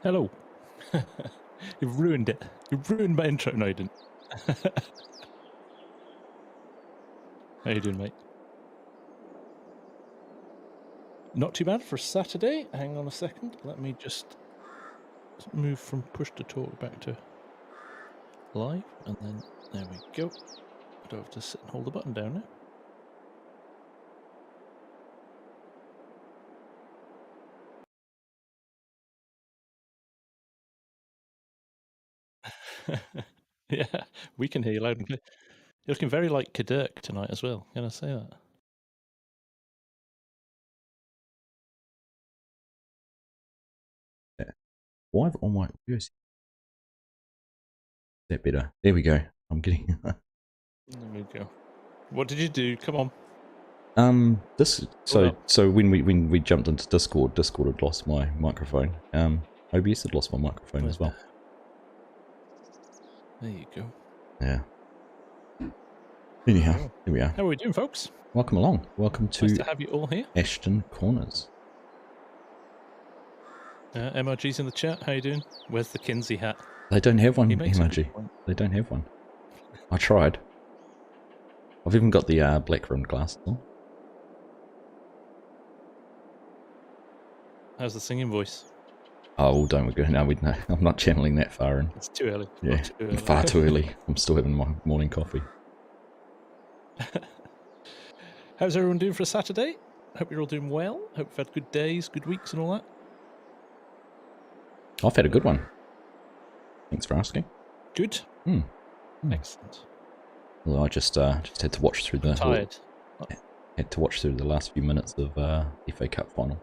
Hello. You've ruined it. You've ruined my intro. No, you didn't. How you doing, mate? Not too bad for Saturday. Hang on a second. Let me just move from push to talk back to live, and then there we go. I don't have to sit and hold the button down now. Yeah, we can hear you loud and clear. You're looking very like Kadirk tonight as well. Can I say that? Why have all my videos? Is that better? There we go. I'm getting. There we go. What did you do? Come on. So when we jumped into Discord had lost my microphone. OBS had lost my microphone as well. There you go. Yeah. Anyhow, here we are. How are we doing, folks? Welcome along. Welcome to, nice to have you all here. ASHTON Corners. MRG's in the chat. How you doing? Where's the Kinsey hat? They don't have one, MRG. They don't have one. I tried. I've even got the black rimmed glasses on. How's the singing voice? Oh, don't we go? No, I'm not channeling that far in. It's too early. Yeah, too early. Far too early. I'm still having my morning coffee. How's everyone doing for a Saturday? Hope you're all doing well. Hope you've had good days, good weeks and all that. I've had a good one. Thanks for asking. Good. Excellent. Well, I just had to watch through the... Tired. Had to watch through the last few minutes of FA Cup final.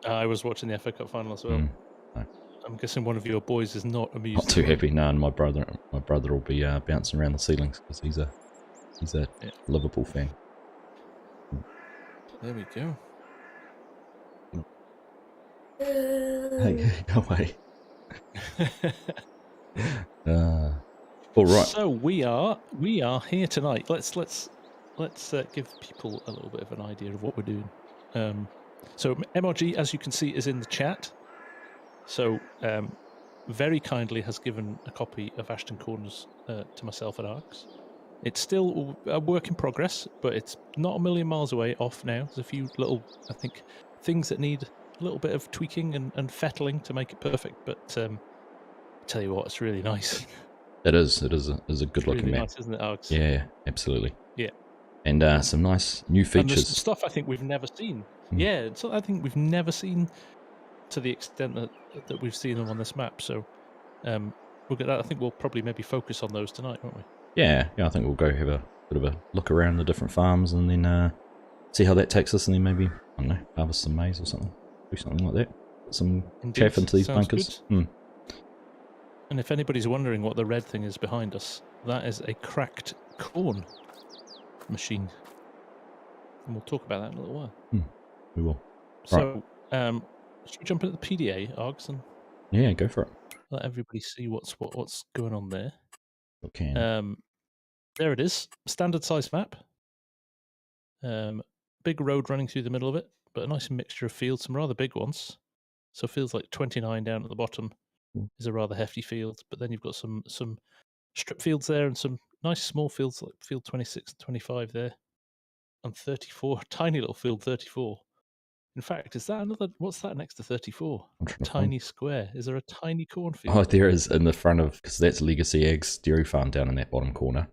I was watching the FA Cup final as well. No. I'm guessing one of your boys is not amused. Not too happy. No, and my brother will be bouncing around the ceilings because he's a Liverpool fan. There we go. Hey, go away. All right. So we are here tonight. Let's give people a little bit of an idea of what we're doing. So MRG, as you can see, is in the chat. So very kindly has given a copy of ASHTON Corners to myself at Args. It's still a work in progress, but it's not a million miles away off now. There's a few little, I think, things that need a little bit of tweaking and fettling to make it perfect. But tell you what, it's really nice. It is a good looking map. Nice, isn't it, Args? Yeah, absolutely. Yeah. And some nice new features. And stuff I think we've never seen. Yeah, so I think we've never seen to the extent that we've seen them on this map. So we'll get that. I think we'll probably maybe focus on those tonight, won't we? Yeah, I think we'll go have a bit of a look around the different farms and then see how that takes us, and then maybe, I don't know, harvest some maize or something. Do something like that. Put some chaff into these bunkers. And if anybody's wondering what the red thing is behind us, that is a cracked corn machine. And we'll talk about that in a little while. We will. So, should we jump into the PDA, Args, and yeah, go for it. let everybody see what's going on there. Okay. There it is, standard size map. Big road running through the middle of it, but a nice mixture of fields, some rather big ones. So fields like 29 down at the bottom is a rather hefty field, but then you've got some strip fields there and some nice small fields like field 26 and 25 there, and 34, tiny little field 34. In fact, is that another? What's that next to 34? Tiny square. Is there a tiny cornfield? Oh, there is in the front of, because that's Legacy Eggs Dairy Farm down in that bottom corner.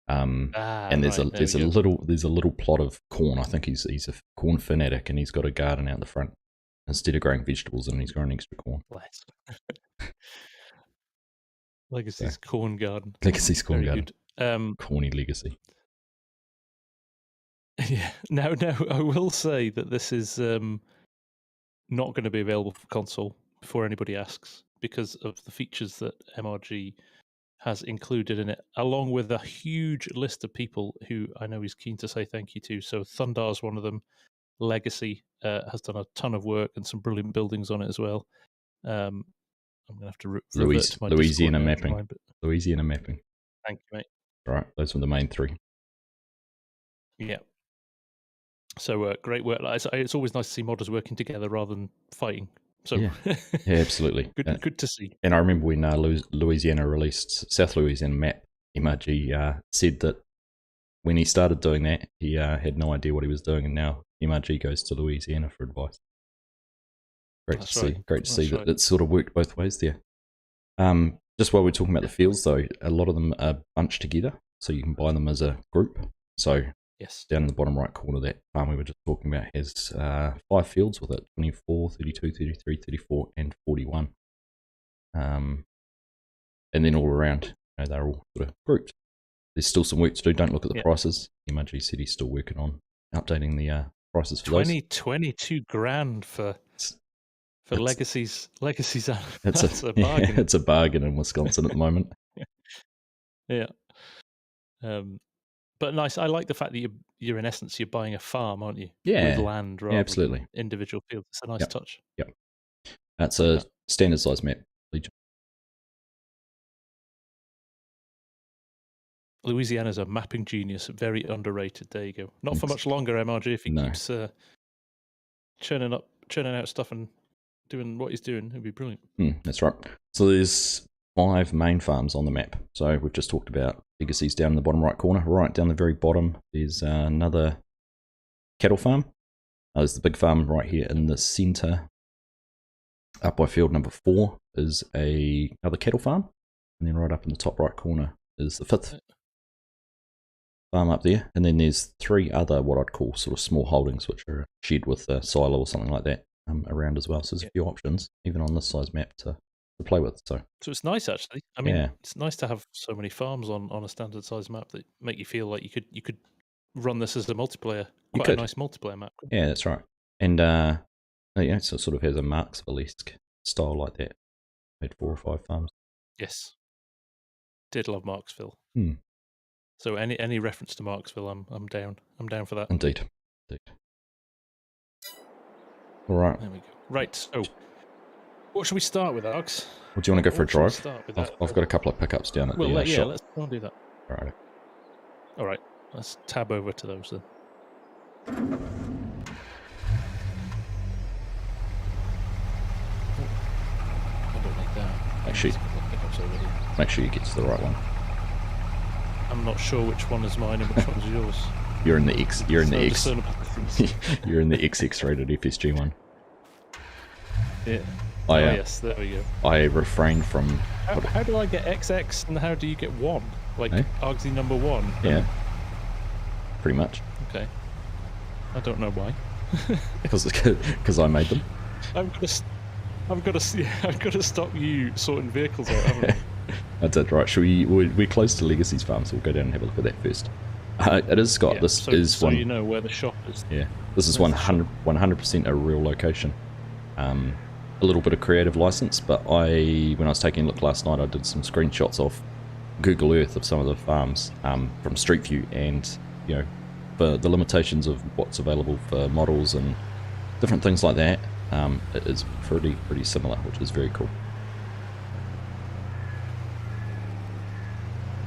And there's a little plot of corn. I think he's a corn fanatic, and he's got a garden out the front. Instead of growing vegetables, and he's growing extra corn. Legacy's corn garden. Legacy's corn Very garden. Corny Legacy. Yeah. Now, I will say that this is not going to be available for console before anybody asks, because of the features that MRG has included in it, along with a huge list of people who I know he's keen to say thank you to. So Thundar's one of them. Legacy has done a ton of work and some brilliant buildings on it as well. I'm going to have to revert to my Louisiana Mapping. Louisiana Mapping. Thank you, mate. All right, those were the main three. Yeah. So great work. It's always nice to see modders working together rather than fighting, So yeah, absolutely. good to see. And I remember when Louisiana released South Louisiana Map, MRG said that when he started doing that, he had no idea what he was doing, and now MRG goes to Louisiana for advice. Great to see. Great to see that it sort of worked both ways there. Just while we're talking about the fields, though, a lot of them are bunched together, so you can buy them as a group. So yes, down in the bottom right corner, that farm we were just talking about has 5 fields with it: 24, 32, 33, 34, and 41. And then all around, they're all sort of grouped. There's still some work to do. Don't look at the prices. MRG said he's still working on updating the prices for 22 grand for legacies. That's a bargain. It's a bargain in Wisconsin at the moment. Yeah. But nice. I like the fact that you're in essence you're buying a farm, aren't you? Yeah. With land rather absolutely. than individual fields. It's a nice touch. Yep. That's a standard size map. Louisiana's a mapping genius, very underrated. There you go. Not for much longer, MRG, if he keeps churning out stuff and doing what he's doing. It'd be brilliant. That's right. So there's 5 main farms on the map. So we've just talked about legacies down in the bottom right corner. Right down the very bottom, there's another cattle farm. There's the big farm right here in the center. Up by field number 4 is another cattle farm. And then right up in the top right corner is the 5th farm up there. And then there's 3 other what I'd call sort of small holdings, which are a shed with a silo or something like that around as well. So there's a few options, even on this size map, to play with. So it's nice, actually. I mean, it's nice to have so many farms on a standard size map that make you feel like you could run this as a multiplayer. Quite a nice multiplayer map. Yeah, that's right. And so it sort of has a Marksville-esque style like that. Made 4 or 5 farms. Yes, did love Marksville. So any reference to Marksville, I'm down. I'm down for that. Indeed. All right. There we go. Right. So, what should we start with, Args? Well, do you want to go for a drive? I've got a couple of pickups down at the shop. Let's go and do that. All right. Let's tab over to those then. I don't need that. Make sure you get to the right one. I'm not sure which one is mine and which one's yours. You're in the X. You're in the X. You're in the XX rated FSG one. Yeah. Yes, there we go. I refrained from. How do I get XX and how do you get 1? Like Argsy number 1? Yeah. Pretty much. Okay. I don't know why. Because I made them. I've got to stop you sorting vehicles out, haven't I? That's it, right? We're close to Legacy's farm, so we'll go down and have a look at that first. It is, Scott. This is so one. You know where the shop is. Yeah, this is 100% a real location. A little bit of creative license, but when I was taking a look last night, I did some screenshots of Google Earth of some of the farms from Street View, and for the limitations of what's available for models and different things like that, it is pretty similar, which is very cool.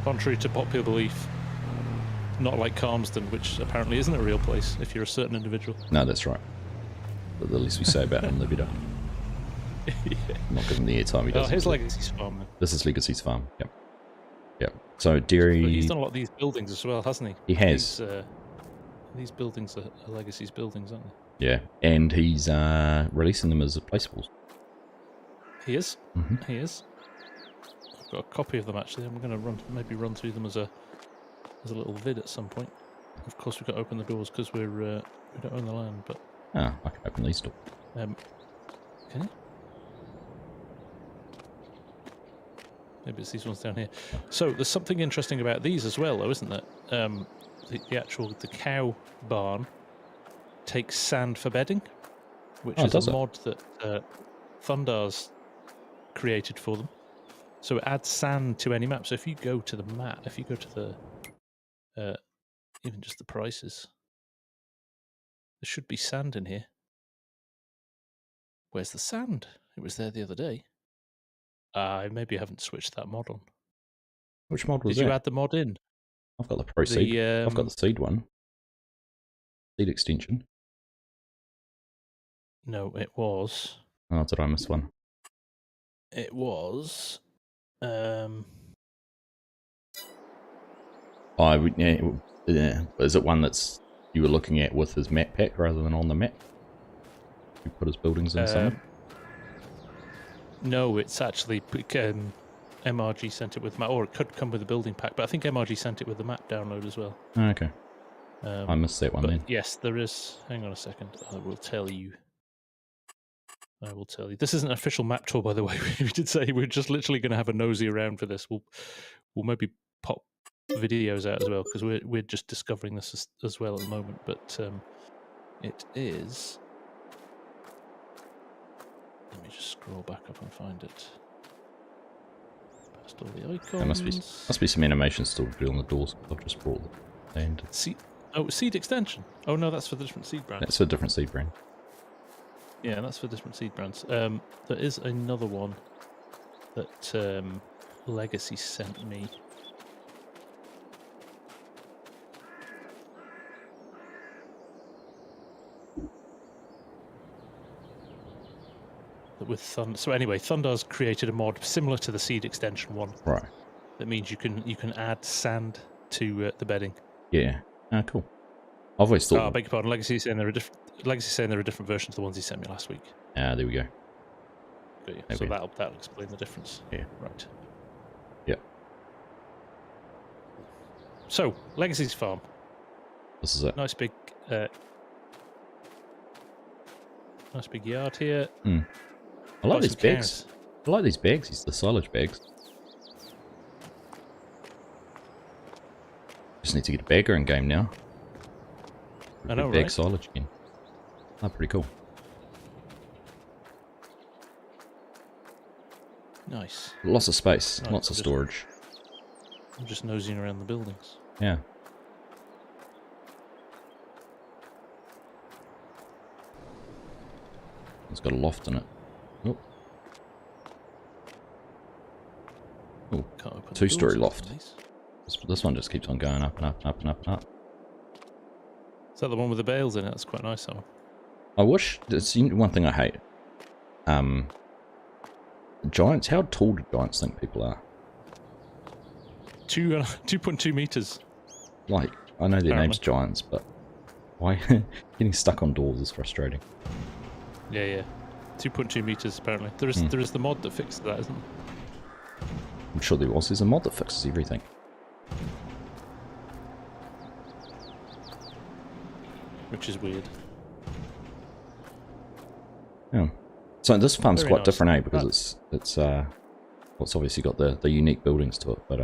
Contrary to popular belief, not like Calmsden, which apparently isn't a real place if you're a certain individual. No, that's right. But the least we say about him, the better. I'm not giving the airtime he does. His Legacy's farm, then. This is Legacy's farm, yep. So dairy... But he's done a lot of these buildings as well, hasn't he? He has. These buildings are Legacy's buildings, aren't they? Yeah, and he's releasing them as placeables. He is? He is. I've got a copy of them, actually. I'm going to maybe run through them as a little vid at some point. Of course, we've got to open the doors because we don't own the land, but... I can open these doors. Can you? Maybe it's these ones down here. So there's something interesting about these as well, though, isn't there? The cow barn takes sand for bedding, which is a mod that Thundar's created for them. So it adds sand to any map. So if you go to the map, if you go to the even just the prices, there should be sand in here. Where's the sand? It was there the other day. Maybe I haven't switched that mod on. Which mod was that? Did you add the mod in? I've got the Pro Seed. I've got the Seed one. Seed extension. No, it was Oh, did I miss one? It was. Yeah. Is it one that's you were looking at with his map pack rather than on the map? You put his buildings in somewhere? No, it's actually MRG sent it with map, or it could come with a building pack, but I think MRG sent it with the map download as well. Oh, okay. I missed that one then. Yes, there is. Hang on a second. I will tell you. This isn't an official map tour, by the way. We did say we're just literally going to have a nosy around for this. We'll maybe pop videos out as well, because we're just discovering this as well at the moment. But it is. Let me just scroll back up and find it. Past all the icons. There must be some animations still to do on the doors. I've just brought the end. Seed extension. Oh no, that's for the different seed brands. That's for a different seed brand. Yeah, that's for different seed brands. There is another one that Legacy sent me. With Thunder. So anyway, Thundar's created a mod similar to the seed extension one. Right. That means you can add sand to the bedding. Yeah. Ah, cool. I've always thought. I beg your pardon. Legacy saying there are different versions of the ones he sent me last week. Ah, there we go. Good, yeah. So that'll explain the difference. Yeah. Right. Yeah. So Legacy's farm. This is it. Nice big yard here. I like these bags. I like these bags. These the silage bags. Just need to get a bagger in game now. I know, bag right? silage again. Oh, pretty cool. Nice. Lots of space. Right, lots of storage. I'm just nosing around the buildings. Yeah. It's got a loft in it. Oh. Oh. Two-story loft. This one just keeps on going up and up and up and up and up. Is that the one with the bales in it? That's quite nice, that one. I wish... It's one thing I hate. Giants, how tall do giants think people are? 2.2 meters. Like, I know their name's giants, but why? Getting stuck on doors is frustrating. Yeah. 2.2 meters apparently. There is the mod that fixes that, isn't there? I'm sure there was. There's a mod that fixes everything. Which is weird. Yeah. So this farm's Very quite nice. Different, eh? Because it's obviously got the unique buildings to it, but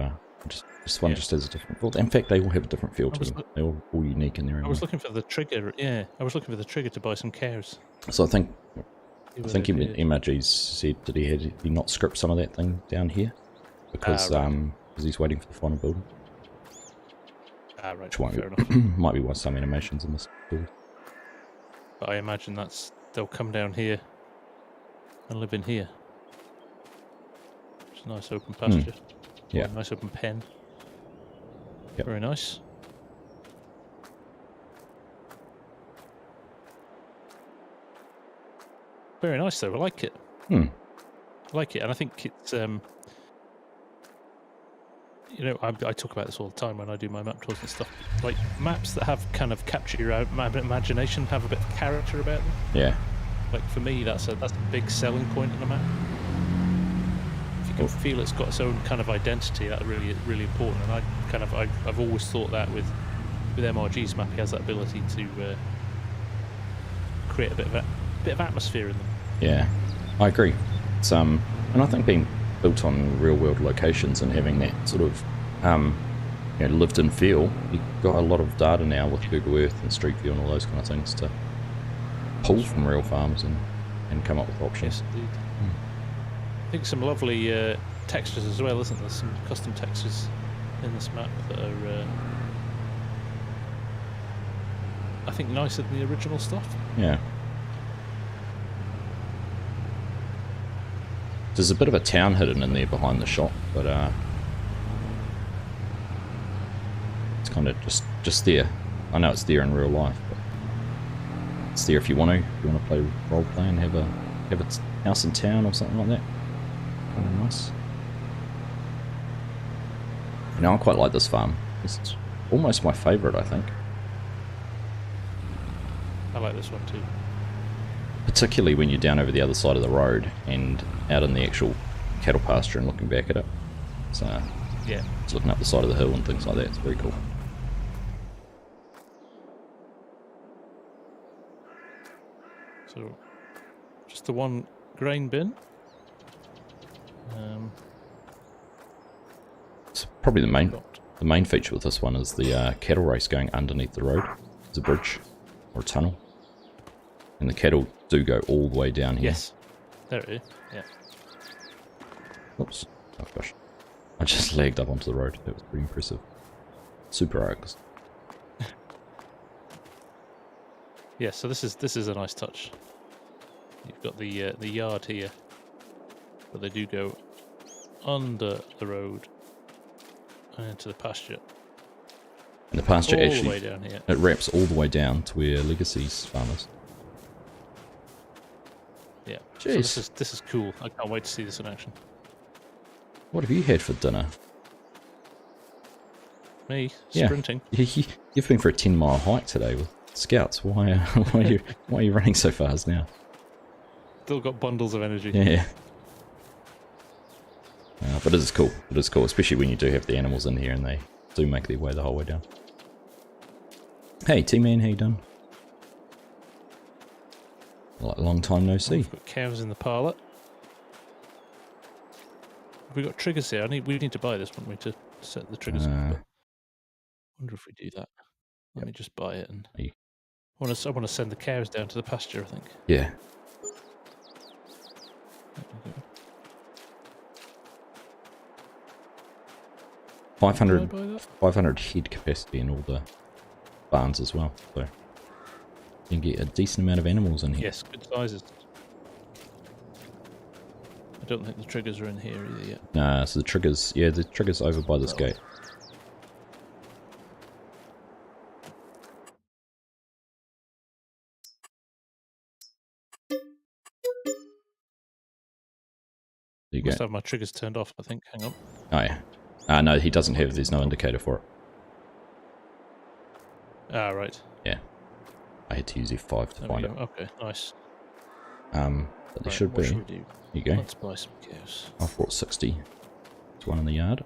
this one just has a different feel. In fact, they all have a different feel to them. They're all unique in their own way. I was looking for the trigger. Yeah, I was looking for the trigger to buy some cows. So I think MRG said that he not script some of that thing down here because he's waiting for the final building. Right. Which Fair enough. might be why some animations in this build. But I imagine they'll come down here and live in here. It's a nice open pasture. Yeah. Nice open pen. Yep. Very nice. Very nice though. I like it. I like it, and I think it's I talk about this all the time when I do my map tours and stuff. Like maps that have kind of capture your imagination, have a bit of character about them. Yeah. Like for me, that's a big selling point in a map. If you can feel it's got its own kind of identity, that's really important. And I've always thought that with MRG's map, he has that ability to create a bit of atmosphere in them. Yeah, I agree. It's and I think being built on real world locations and having that sort of lived in feel, you've got a lot of data now with Google Earth and Street View and all those kind of things to pull from real farms and come up with options. Yes, indeed. I think some lovely textures as well, isn't there? Some custom textures in this map that are I think nicer than the original stuff. Yeah. There's a bit of a town hidden in there behind the shop, but it's kind of just there. I know it's there in real life, but it's there if you want to play role play and have house in town or something like that. Kind of nice. You know, I quite like this farm. It's almost my favourite, I think. I like this one too. Particularly when you're down over the other side of the road and out in the actual cattle pasture and looking back at it. So yeah, it's looking up the side of the hill and things like that. It's very cool. So just the one grain bin. It's probably the main feature with this one is the cattle race going underneath the road. It's a bridge or a tunnel, and the cattle do go all the way down here. Yes, there it is. Yeah. Oops. Oh gosh, I just lagged up onto the road. That was pretty impressive. Super Args. Yeah. So this is a nice touch. You've got the yard here, but they do go under the road and into the pasture. And the pasture all actually, the way down here. It wraps all the way down to where Legacy's farm is. Yeah. Jeez. So this is cool. I can't wait to see this in action. What have you had for dinner? Me Yeah. sprinting. You've been for a 10-mile hike today with scouts. Why are you running so fast now? Still got bundles of energy. Yeah. But it is cool. It is cool, especially when you do have the animals in here and they do make their way the whole way down. Hey, T-Man, how you doing? Like long time no see. We've got cows in the parlour. We've got triggers here. We need to buy this, wouldn't we, to set the triggers up? But I wonder if we do that. Let me just buy it and I want to send the cows down to the pasture, I think. Yeah. 500 head capacity in all the barns as well, so you can get a decent amount of animals in here. Yes, good sizes. I don't think the triggers are in here either yet. Nah, so the triggers over by this gate. There you Must go. have my triggers turned off, I think. Hang on. Oh yeah. No, he doesn't have. There's no indicator for it. Ah, right. Yeah. I had to use F5 to find it. Okay, nice. But there should be. What should we do? Here you go. Let's buy some cows. I've brought 60. There's one in the yard.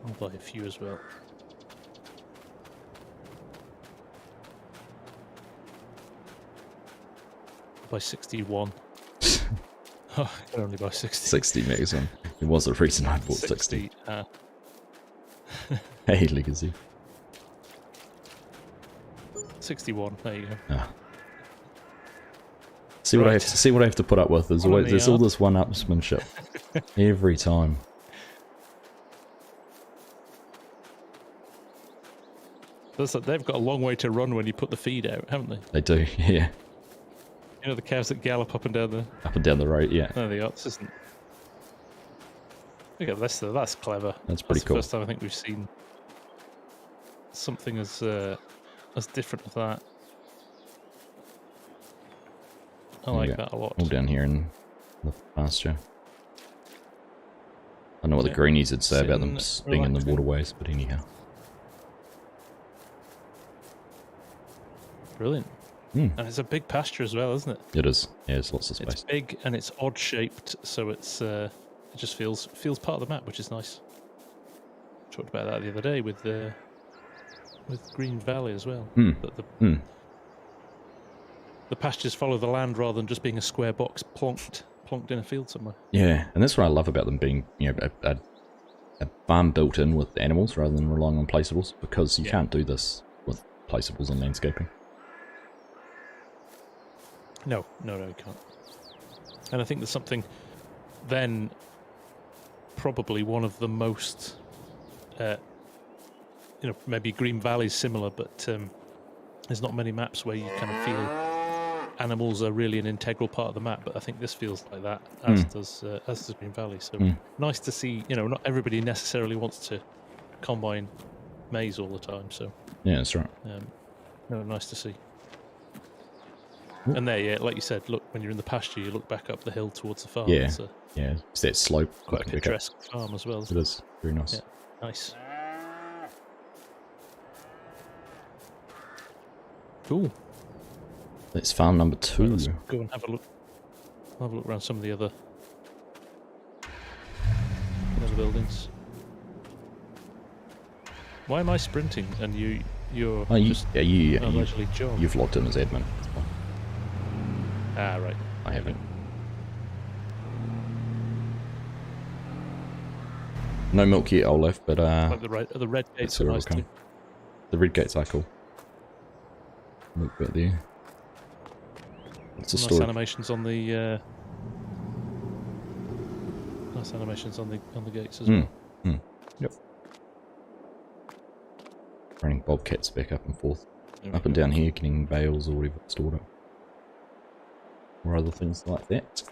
I'll buy a few as well. I'll buy 61. Oh, I can only buy 60. 60 maximum. It was the reason I bought 60. Hey, Legacy. 61. There you go. Ah. See what I have to put up with. There's all this one-upsmanship every time. They've got a long way to run when you put the feed out, haven't they? They do, yeah. You know the cows that gallop up and down the road, yeah. There they are. This isn't. Okay, that's clever. That's pretty cool. The first time I think we've seen something as different as that. I like that a lot. All down here in the pasture. I don't know what the greenies would say about them being in the waterways, but anyhow. Brilliant. And it's a big pasture as well, isn't it? It is. Yeah, it's lots of space. It's big and it's odd shaped, so it's it just feels part of the map, which is nice. Talked about that the other day with Green Valley as well. The pastures follow the land rather than just being a square box plonked in a field somewhere. Yeah, and that's what I love about them being, you know, a farm built in with animals rather than relying on placeables, because you can't do this with placeables and landscaping. No, you can't. And I think there's something then probably one of the most, maybe Green Valley's similar, but there's not many maps where you kind of feel animals are really an integral part of the map, but I think this feels like that, as does Green Valley. So nice to see, not everybody necessarily wants to combine maize all the time, so... Yeah, that's right. Nice to see. And there, yeah, like you said, look, when you're in the pasture, you look back up the hill towards the farm. Yeah, yeah, it's that slope. Quite a picturesque farm as well. It is, very nice. Yeah, nice. Cool. That's farm number 2. Right, let's go and have a look. Have a look around some of the other buildings. Why am I sprinting and you're just leisurely jog? You've logged in as admin. Ah, right. I haven't. No milk yet, Olaf, but like the red gates are nice too. The red gates are cool. Look bit there. It's a nice animations on the nice animations on the gates as well. Yep. Running bobcats back up and forth, up and down here, getting bales or whatever stored up, or other things like that.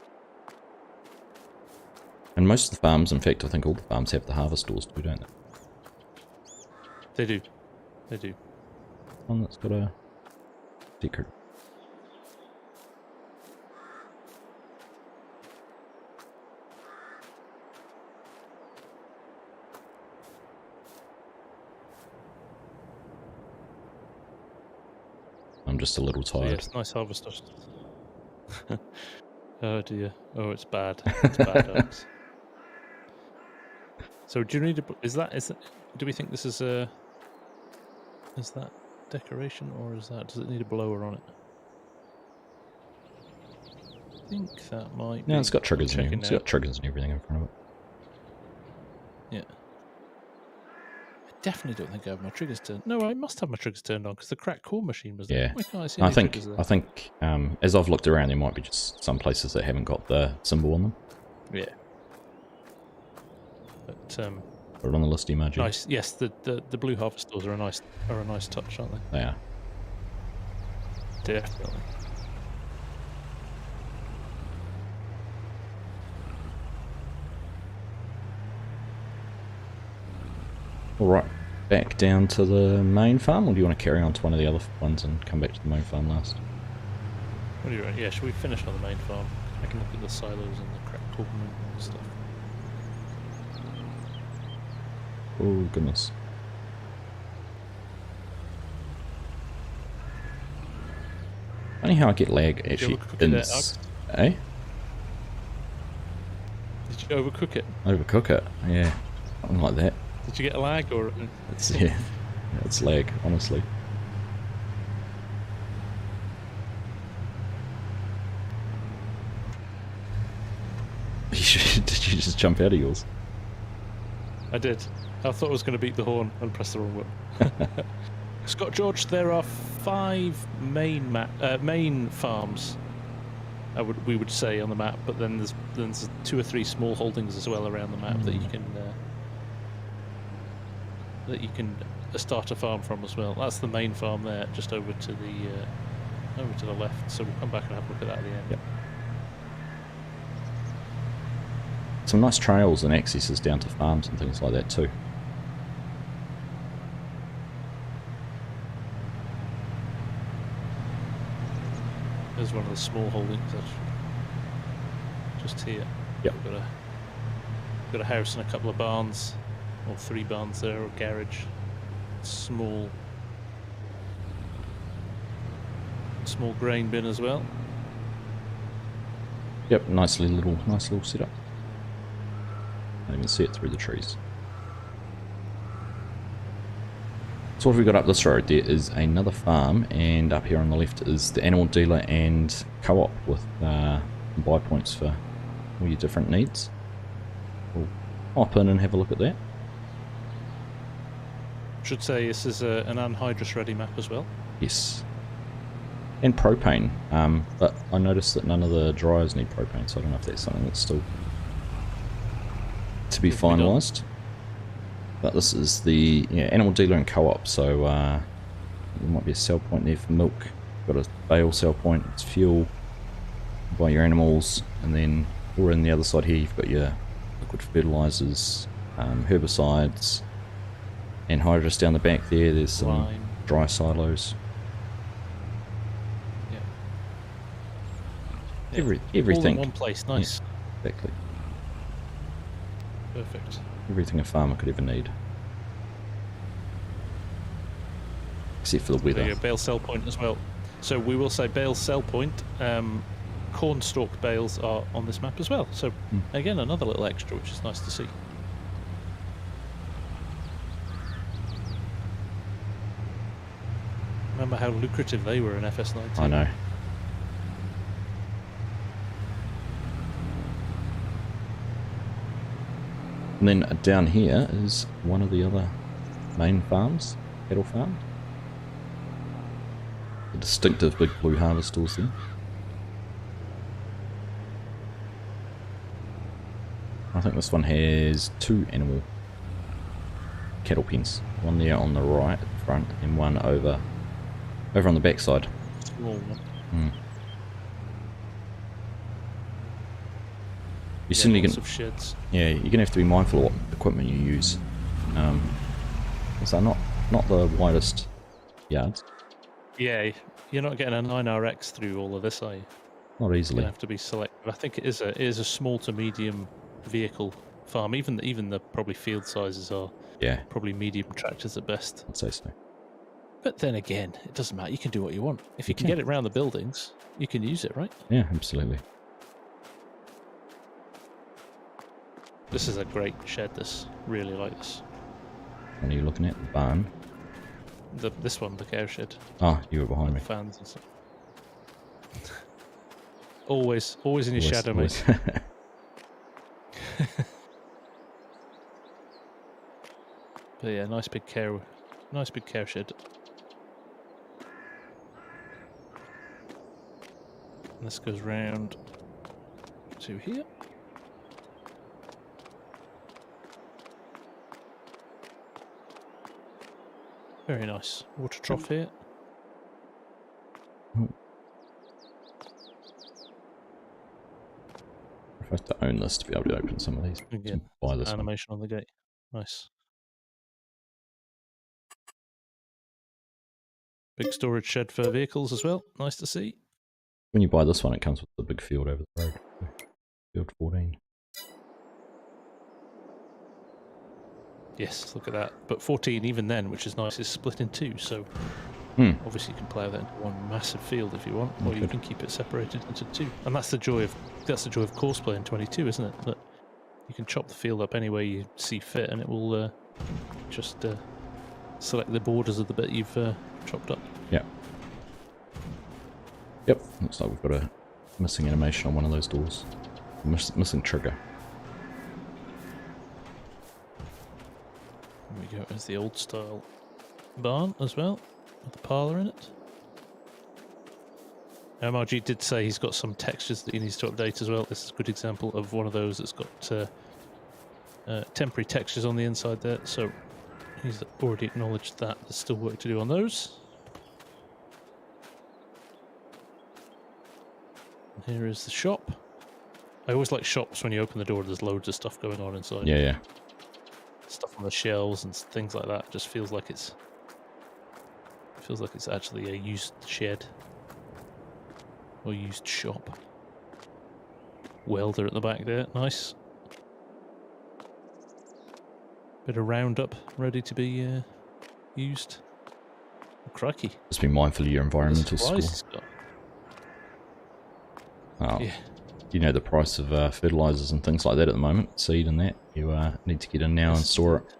And most of the farms, in fact, I think all the farms have the harvest doors too, don't they? They do. They do. One that's got a secret. I'm just a little tired. Yes, nice harvest. Oh dear. Oh, it's bad. It's bad, Alex. So do you need a... do we think this is a... Is that decoration or does it need a blower on it? I think that might be... No, it's got triggers in it. It's got triggers and everything in front of it. Yeah. I definitely don't think I have my triggers turned... No, I must have my triggers turned on because the cracked core machine was there. Yeah. Why can't I see I any think as I've looked around, there might be just some places that haven't got the symbol on them. Yeah. But put it on the list, MRG. Nice. Yes, the blue harvest doors are a nice touch, aren't they? They are. Definitely. Alright, back down to the main farm, or do you want to carry on to one of the other ones and come back to the main farm last? What do you reckon? Yeah, should we finish on the main farm? I can look at the silos and the cracked core and stuff. Oh, goodness. Funny how I get lag actually in this. Eh? Did you overcook it? Overcook it, yeah. Something like that. Did you get a lag or? Yeah, it's lag, honestly. Did you just jump out of yours? I did. I thought I was going to beat the horn and press the wrong button. Scott George, there are 5 main farms. We would say on the map, but then there's 2 or 3 small holdings as well around the map that you can start a farm from as well. That's the main farm there, just over to the left. So we'll come back and have a look at that at the end. Yep. Some nice trails and accesses down to farms and things like that too. There's one of the small holdings actually. Just here. Yep. We've got a house and a couple of barns, or 3 barns there, or garage. Small grain bin as well. Yep, nice little setup. I can see it through the trees. So what have we got up this road? There is another farm, and up here on the left is the animal dealer and co-op with buy points for all your different needs. We'll hop in and have a look at that. Should say this is an anhydrous ready map as well. Yes. And propane, but I noticed that none of the dryers need propane, so I don't know if that's something that's still to be finalised. But this is the animal dealer and co-op, so there might be a sell point there for milk. Got a bale sell point, it's fuel, buy your animals, and then over on the other side here you've got your liquid fertilisers, herbicides, anhydrous down the back there. There's some dry silos. Everything. All in one place. Nice. Yeah, exactly. Perfect. Everything a farmer could ever need. Except for the weather. There you go, bale sell point as well. So we will say bale sell point. Corn stalk bales are on this map as well. So again, another little extra, which is nice to see. Remember how lucrative they were in FS22. I know. And then down here is one of the other main farms, cattle farm. The distinctive big blue harvest stalls there. I think this one has 2 animal cattle pens. One there on the right front and one over on the back side. Small one. You're certainly lots of sheds. Yeah, you're gonna have to be mindful of what equipment you use. So not the widest yards. Yeah, you're not getting a 9RX through all of this, are you? Not easily. You have to be selective. I think it is a small to medium vehicle farm. Even the probably field sizes are probably medium tractors at best. I'd say so. But then again, it doesn't matter. You can do what you want. If you can get it around the buildings, you can use it, right? Yeah, absolutely. This is a great shed. This really like this. What are you looking at? The barn. This one, the cow shed. Ah, you were behind me. Fans and stuff. always in your shadow, mate. But yeah, nice big cow shed. And this goes round to here. Very nice. Water trough here. I have to own this to be able to open some of these. Again, buy this animation on the gate. Nice. Big storage shed for vehicles as well. Nice to see. When you buy this one, it comes with the big field over the road. Field 14. Yes, look at that. But 14, even then, which is nice, is split in 2. So obviously you can plough that into one massive field if you want, or you can keep it separated into 2. And that's the joy of courseplay in 22, isn't it? That you can chop the field up any way you see fit, and it will just select the borders of the bit you've chopped up. Yeah. Yep. Looks like we've got a missing animation on one of those doors. Missing trigger. There we go. There's the old style barn as well, with the parlour in it. MRG did say he's got some textures that he needs to update as well. This is a good example of one of those that's got temporary textures on the inside there. So he's already acknowledged that. There's still work to do on those. And here is the shop. I always like shops when you open the door. There's loads of stuff going on inside. Yeah. Stuff on the shelves and things like that. It just feels like it's actually a used shed or used shop. Welder at the back there, nice. Bit of Roundup ready to be used. Oh, crikey! Just be mindful of your environmental score. Oh, yeah. You know the price of fertilizers and things like that at the moment, seed and that. You need to get in now and store it.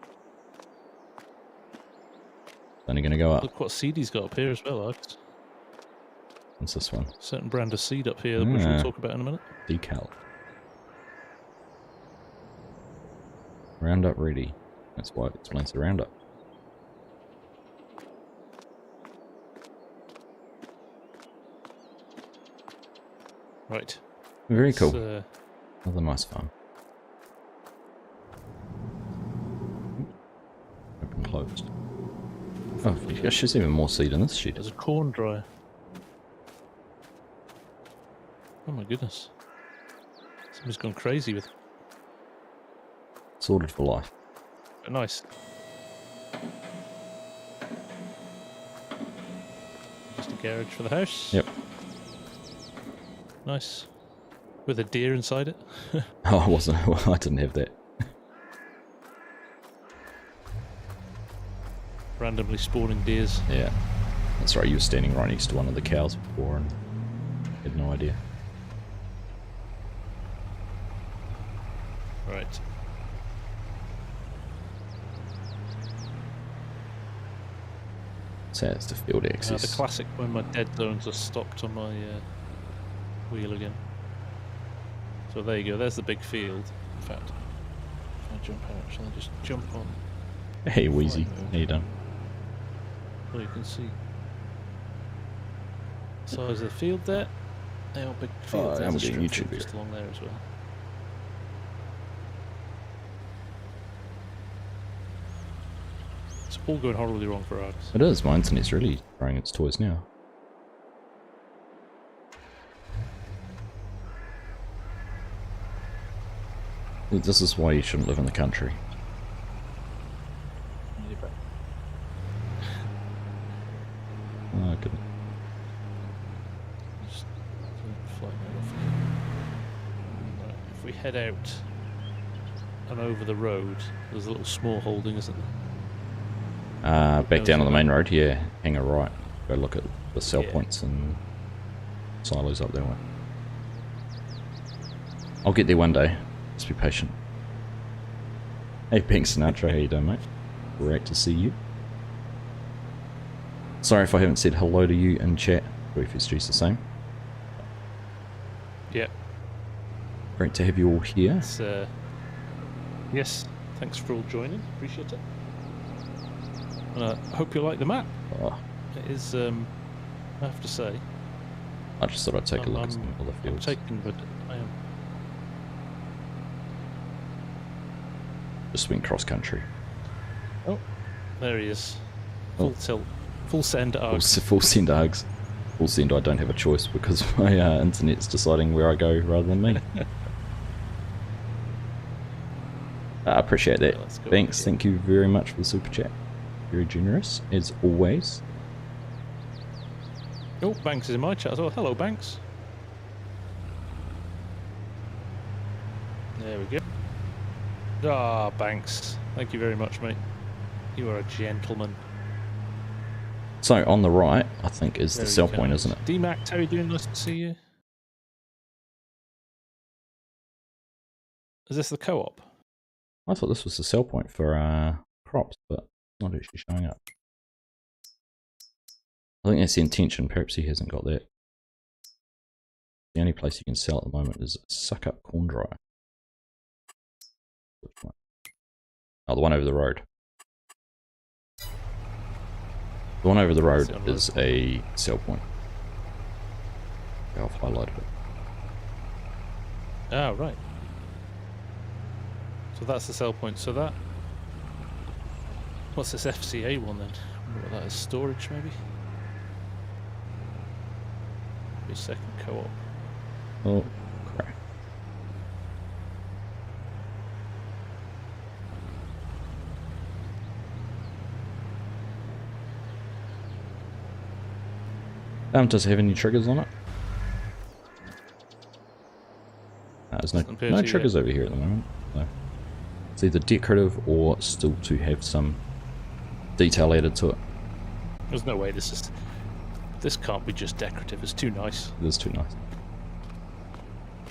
It's only going to go up. Look what seed he's got up here as well, Args. What's this one? Certain brand of seed up here, which we'll talk about in a minute. Decal. Roundup ready. That's why it explains the Roundup. Right. Very cool. Another nice farm. Open closed. Oh, there's even more seed in this shed. There's a corn dryer. Oh my goodness. Somebody's gone crazy with it. Sorted for life. But nice. Just a garage for the house. Yep. Nice. With a deer inside it? Oh, I wasn't. Well, I didn't have that. Randomly spawning deers. Yeah. That's right, you were standing right next to one of the cows before and had no idea. Right. So that's the field access. The classic when my dead zones are stopped on my wheel again. So there you go, there's the big field. In fact, if I jump out, shall I just jump on? Hey Wheezy, how you doing? So you can see size of the field there. They are big fields. I'm doing YouTube just along there as well. It's all going horribly wrong for Args. It is, my internet's really throwing its toys now. This is why you shouldn't live in the country. Oh, goodness. Just fly that off. Right, if we head out and over the road, there's a little small holding, isn't there? Back down on the main road, yeah. Hang a right. Go look at the sell points and silos up that way. I'll get there one day. Just be patient. Hey, Pink Sinatra, how you doing, mate? Great to see you. Sorry if I haven't said hello to you in chat. FS22's the same. Yeah. Great to have you all here. Yes, thanks for all joining. Appreciate it. And I hope you like the map. Oh. It is, I have to say. I just thought I'd take a look at some other fields. I'm taken, but I am. Just went cross country. Oh, there he is. Full tilt. Full send Args. Full send Args. Full send I don't have a choice because my internet's deciding where I go rather than me. I appreciate that. Thanks, thank you very much for the super chat. Very generous, as always. Oh, Banks is in my chat as well. Hello, Banks. There we go. Ah, Banks. Thank you very much, mate. You are a gentleman. So, on the right, I think, is the sell point, isn't it? D-Mac, how are you doing? Nice to see you. Is this the co-op? I thought this was the sell point for crops, but it's not actually showing up. I think that's the intention. Perhaps he hasn't got that. The only place you can sell at the moment is Suck Up Corn Dryer. Which one? Oh, the one over the road. The one over the road is a sell point. I've highlighted it. Ah, right. So that's the sell point. So that... What's this FCA one then? I wonder what that is. Storage, maybe? Maybe second co-op. Oh, crap. Does it have any triggers on it? There's no triggers over here at the moment. So it's either decorative or still to have some detail added to it. There's no way this can't be just decorative. It's too nice. It is too nice.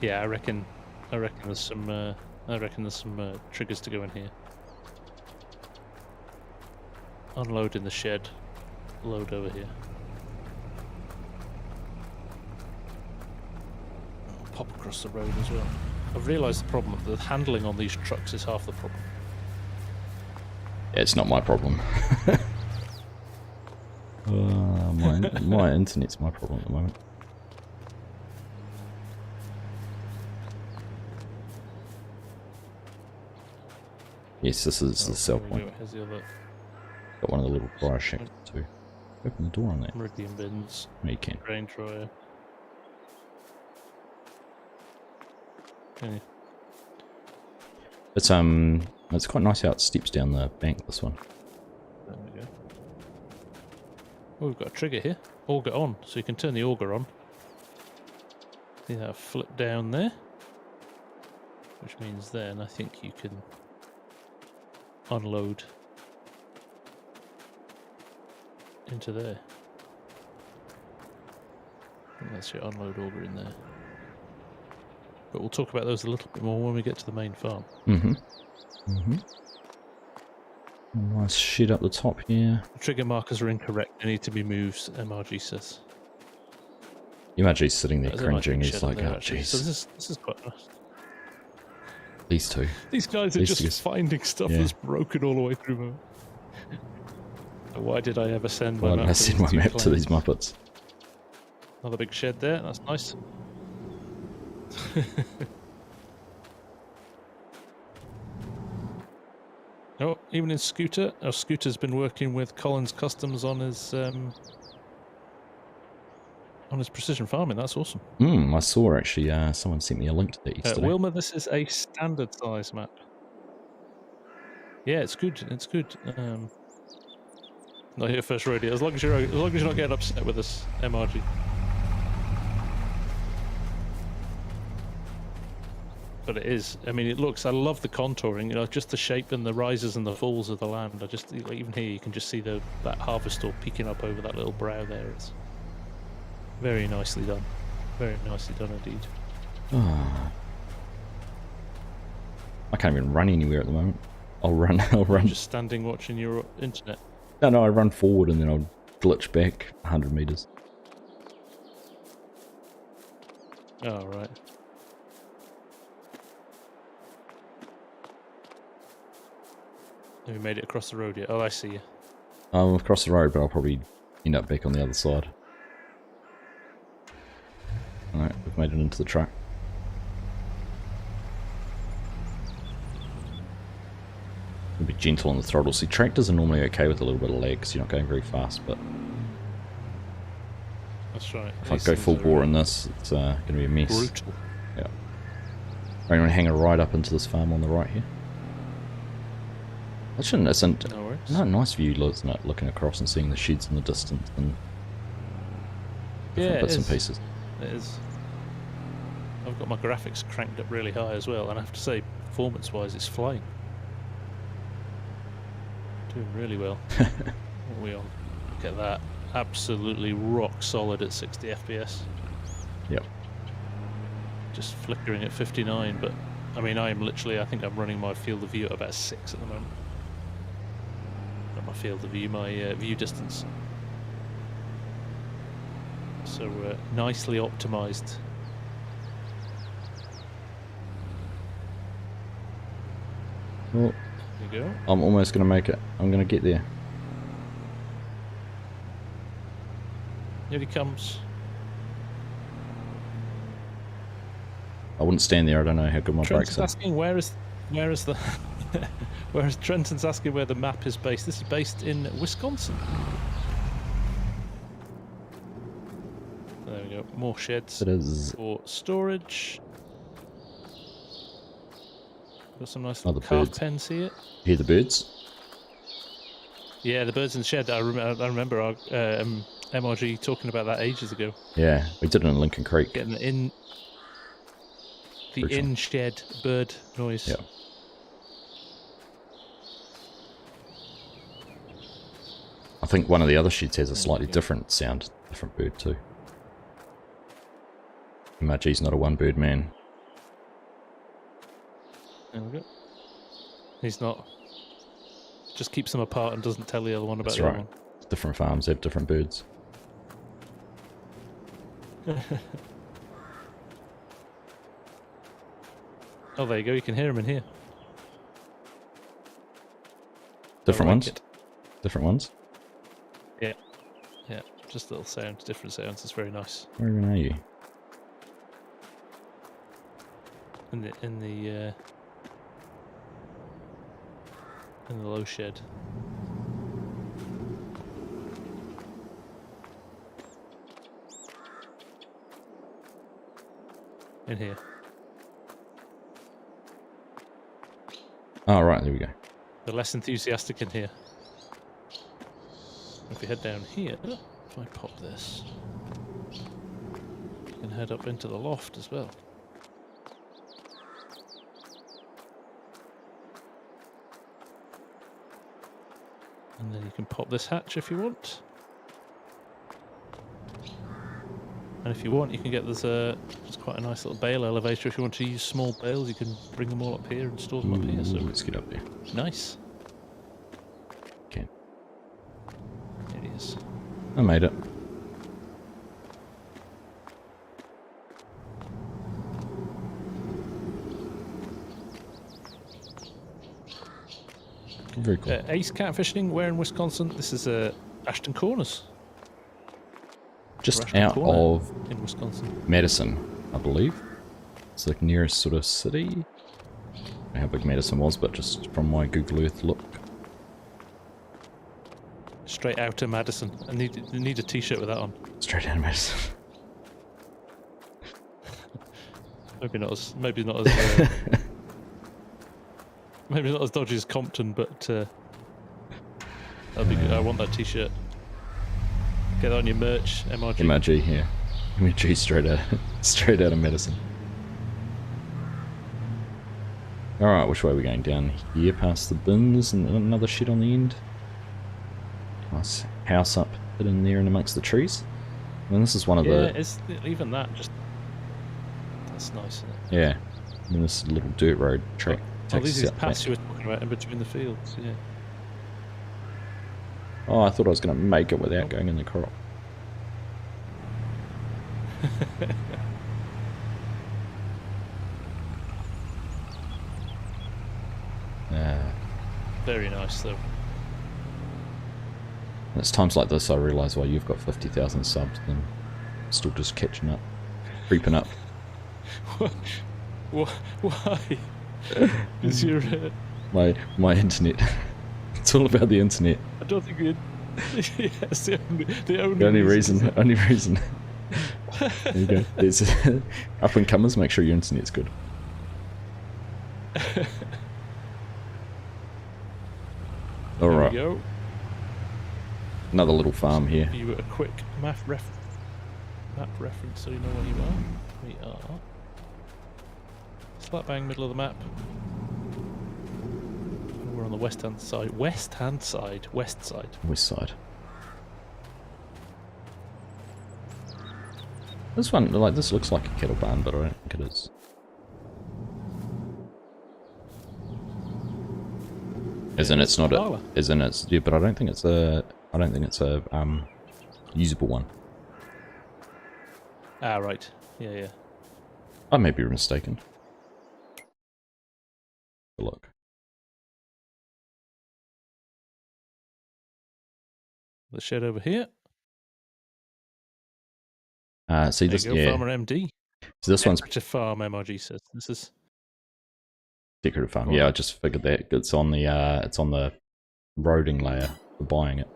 Yeah, I reckon there's some triggers to go in here. Unload in the shed. Load over here. Pop across the road as well. I've realised the problem. The handling on these trucks is half the problem. Yeah, it's not my problem. My internet's my problem at the moment. Yes, this is the sell point. Got one of the little dryer shacks too. Open the door on that. Meridian bins. No, you can. Grain dryer. Okay. It's quite nice how it steps down the bank, this one. There we go. Oh, we've got a trigger here. Auger on, so you can turn the auger on. See that flip down there? Which means then I think you can unload into there. And that's your unload order in there. But we'll talk about those a little bit more when we get to the main farm. Nice shit up the top here. The trigger markers are incorrect. They need to be moved, MRG says. MRG's sitting there cringing. He's like, oh, jeez. So this is quite nice. These two. These guys are just finding stuff that's broken all the way through. Why did I ever send my map to these Muppets? Another big shed there. That's nice. Oh, even in Scooter. Our Scooter's been working with Collins Customs on his precision farming. That's awesome. I saw actually. Someone sent me a link to that yesterday. Wilma, this is a standard size map. Yeah, it's good. It's good. Not your first rodeo. As long as you're not getting upset with us, MRG. But it is. I mean, it looks. I love the contouring. You know, just the shape and the rises and the falls of the land. I just even here you can just see that harvest ore peeking up over that little brow there. It's very nicely done. Very nicely done indeed. I can't even run anywhere at the moment. I'll run. I'm just standing watching your internet. No, I run forward and then I'll glitch back 100 meters. Oh, right. Have you made it across the road yet? Oh, I see you. I'm across the road, but I'll probably end up back on the other side. Alright, we've made it into the truck. Be gentle on the throttle. See, tractors are normally okay with a little bit of lag because you're not going very fast, but that's right. If I go full bore in this, it's going to be a mess. Brutal. Yeah. I'm going to hang a right up into this farm on the right here. That shouldn't. Isn't a nice view, isn't it? Looking across and seeing the sheds in the distance and bits and pieces. It is. I've got my graphics cranked up really high as well, and I have to say, performance-wise, it's flying. Doing really well. We all look at that. Absolutely rock solid at 60 FPS. Yep. Just flickering at 59, but I mean, I think I'm running my field of view at about 6 at the moment. Not my field of view, my view distance. So nicely optimized. Well, there you go. I'm almost going to make it. I'm going to get there. Here he comes. I wouldn't stand there. I don't know how good my brakes are. Asking where is the whereas Trenton's asking where the map is based. This is based in Wisconsin. There we go. More sheds. It is for storage. Got some nice little calf pens here. Hear the birds? Yeah, the birds in the shed. I remember our MRG talking about that ages ago. Yeah, we did it in Lincoln Creek. Getting in the in-shed bird noise. Yeah. I think one of the other sheds has a slightly different sound, different bird too. MRG's not a one-bird man. There we go. He's not. Just keeps them apart and doesn't tell the other one about the other one. Different farms have different birds. Oh, there you go. You can hear them in here. Different ones? Different ones? Yeah. Yeah. Just little sounds, different sounds. It's very nice. Where even are you? In the low shed. In here. Oh, right, there we go. The less enthusiastic in here. If we head down here, if I pop this, you can head up into the loft as well. And then you can pop this hatch if you want. And if you want, you can get there's quite a nice little bale elevator. If you want to use small bales, you can bring them all up here and store them up here. So let's get up there. Nice. Okay. There it is. I made it. Very cool. Ace catfishing. Where in Wisconsin? This is ASHTON Corners. Just out of in Wisconsin. Madison, I believe. It's the nearest sort of city. I don't know how big Madison was, but just from my Google Earth look. Straight out of Madison. I need a t-shirt with that on. Straight out of Madison. Maybe not as maybe not as dodgy as Compton, but that'd be good. I want that t-shirt. Get that on your merch, MRG. MRG, yeah. MRG straight out of Madison. Alright, which way are we going? Down here past the bins and another shed on the end. Nice house up hidden there in amongst the trees. And this is one of the... Yeah, even that, just... That's nice, isn't it? Yeah. And this little dirt road track takes these us out paths back. you were talking about in between the fields, yeah. Oh, I thought I was going to make it without going in the crop. Very nice, though. And it's times like this I realise why you've got 50,000 subs and I'm still just catching up, creeping up. Why? Is your my internet? It's all about the internet. I don't think it. Yes, the only reason. Only reason. There you go. There's up and comers. Make sure your internet's good. All right. There we go. Another little farm here. Give you a quick map reference so you know where you are. We are slap bang middle of the map. We're on the west side. West side. West side. This one, like, this looks like a kettle barn, but I don't think it is. As in, it's not a. As in, it's yeah, but I don't think it's a. I don't think it's a usable one. Ah, right. Yeah. I may be mistaken. Look. The shed over here. See this, yeah. Farmer MD. So this one's decorative farm. MRG says this is decorative farm. Yeah, I just figured that it's on the roading layer for buying it.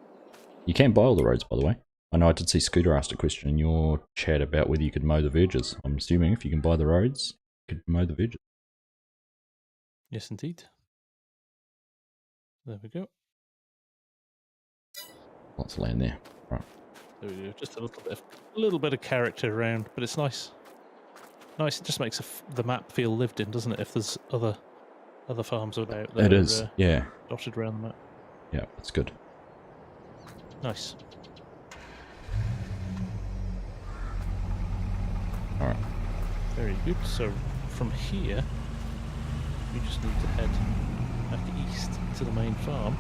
You can buy all the roads, by the way. I know I did see Scooter asked a question in your chat about whether you could mow the verges. I'm assuming if you can buy the roads, you could mow the verges. Yes, indeed. There we go. Lots of land there. Right. There we go. Just a little bit of character around, but it's nice. Nice. It just makes the map feel lived in, doesn't it? If there's other farms about that it is. Yeah. Dotted around the map. Yeah, it's good. Nice. All right. Very good. So from here, we just need to head back east to the main farm.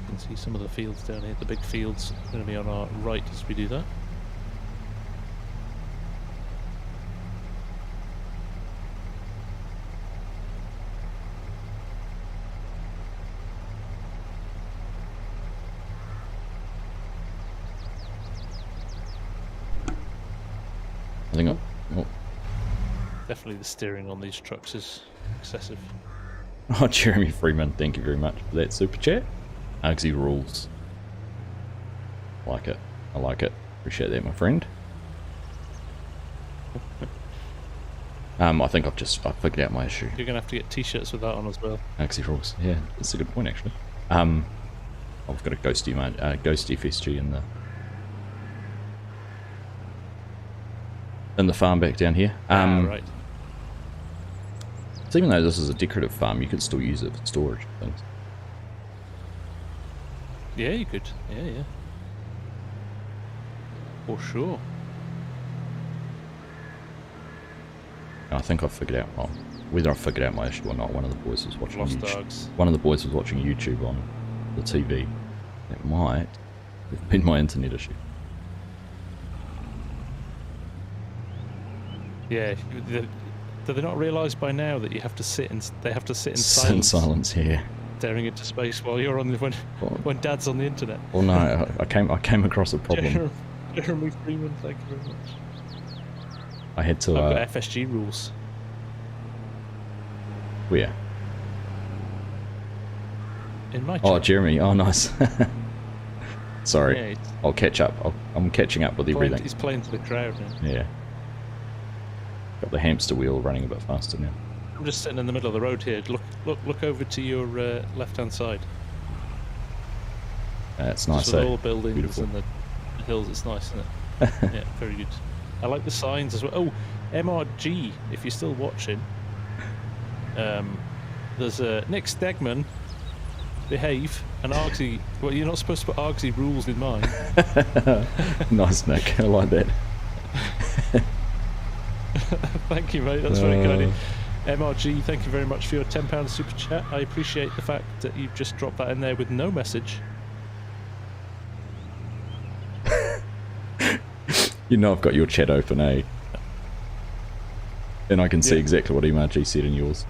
You can see some of the fields down here. The big fields are going to be on our right as we do that. I think Definitely the steering on these trucks is excessive. Oh, Jeremy Freeman, thank you very much for that super chat. Argsy rules. Like it. I like it. Appreciate that, my friend. I think I've figured out my issue. You're going to have to get t-shirts with that on as well. Argsy rules. Yeah, that's a good point, actually. I've got a Ghost FSG in the farm back down here. Right. So even though this is a decorative farm, you could still use it for storage and things. Yeah, you could. Yeah. For sure. I think I figured out. Well, whether I figured out my issue or not, one of the boys was watching One of the boys was watching YouTube on the TV. It might have been my internet issue. Yeah. Do they not realise by now that you have to sit in? They have to sit in silence. Sit in silence, yeah. Staring into space while you're on the when Dad's on the internet. Well, no, I came across a problem. Jeremy Freeman, thank you very much. I had to. I've got FSG rules. Where? In my channel. Oh, Jeremy. Oh, nice. Sorry. Yeah, I'll catch up. I'm catching up with everything. He's playing to the crowd now. Yeah. Got the hamster wheel running a bit faster now. I'm just sitting in the middle of the road here. Look over to your left-hand side. It's nice. Just with all the buildings Beautiful. And the hills. It's nice, isn't it? Yeah, very good. I like the signs as well. Oh, MRG, if you're still watching. There's Nick Stegman, behave, and Argsy. Well, you're not supposed to put Argsy rules in mine. Nice, Nick. I like that. Thank you, mate. That's very kind of you. MRG, thank you very much for your £10 super chat. I appreciate the fact that you've just dropped that in there with no message. You know I've got your chat open, eh? And I can see exactly what MRG said in yours.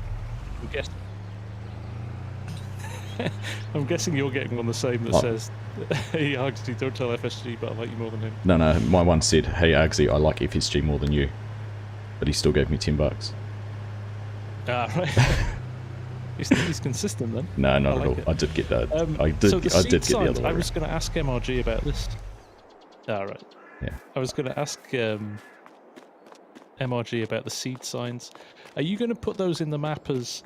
I'm guessing you're getting on the same that says, hey Argsy, don't tell FSG, but I like you more than him. No, my one said, hey Argsy, I like FSG more than you. But he still gave me $10. Ah, right. He's consistent then. No, not at all. I did get that. I did get the other one. I was going to ask MRG about this. Ah, right. Yeah. I was going to ask MRG about the seed signs. Are you going to put those in the map as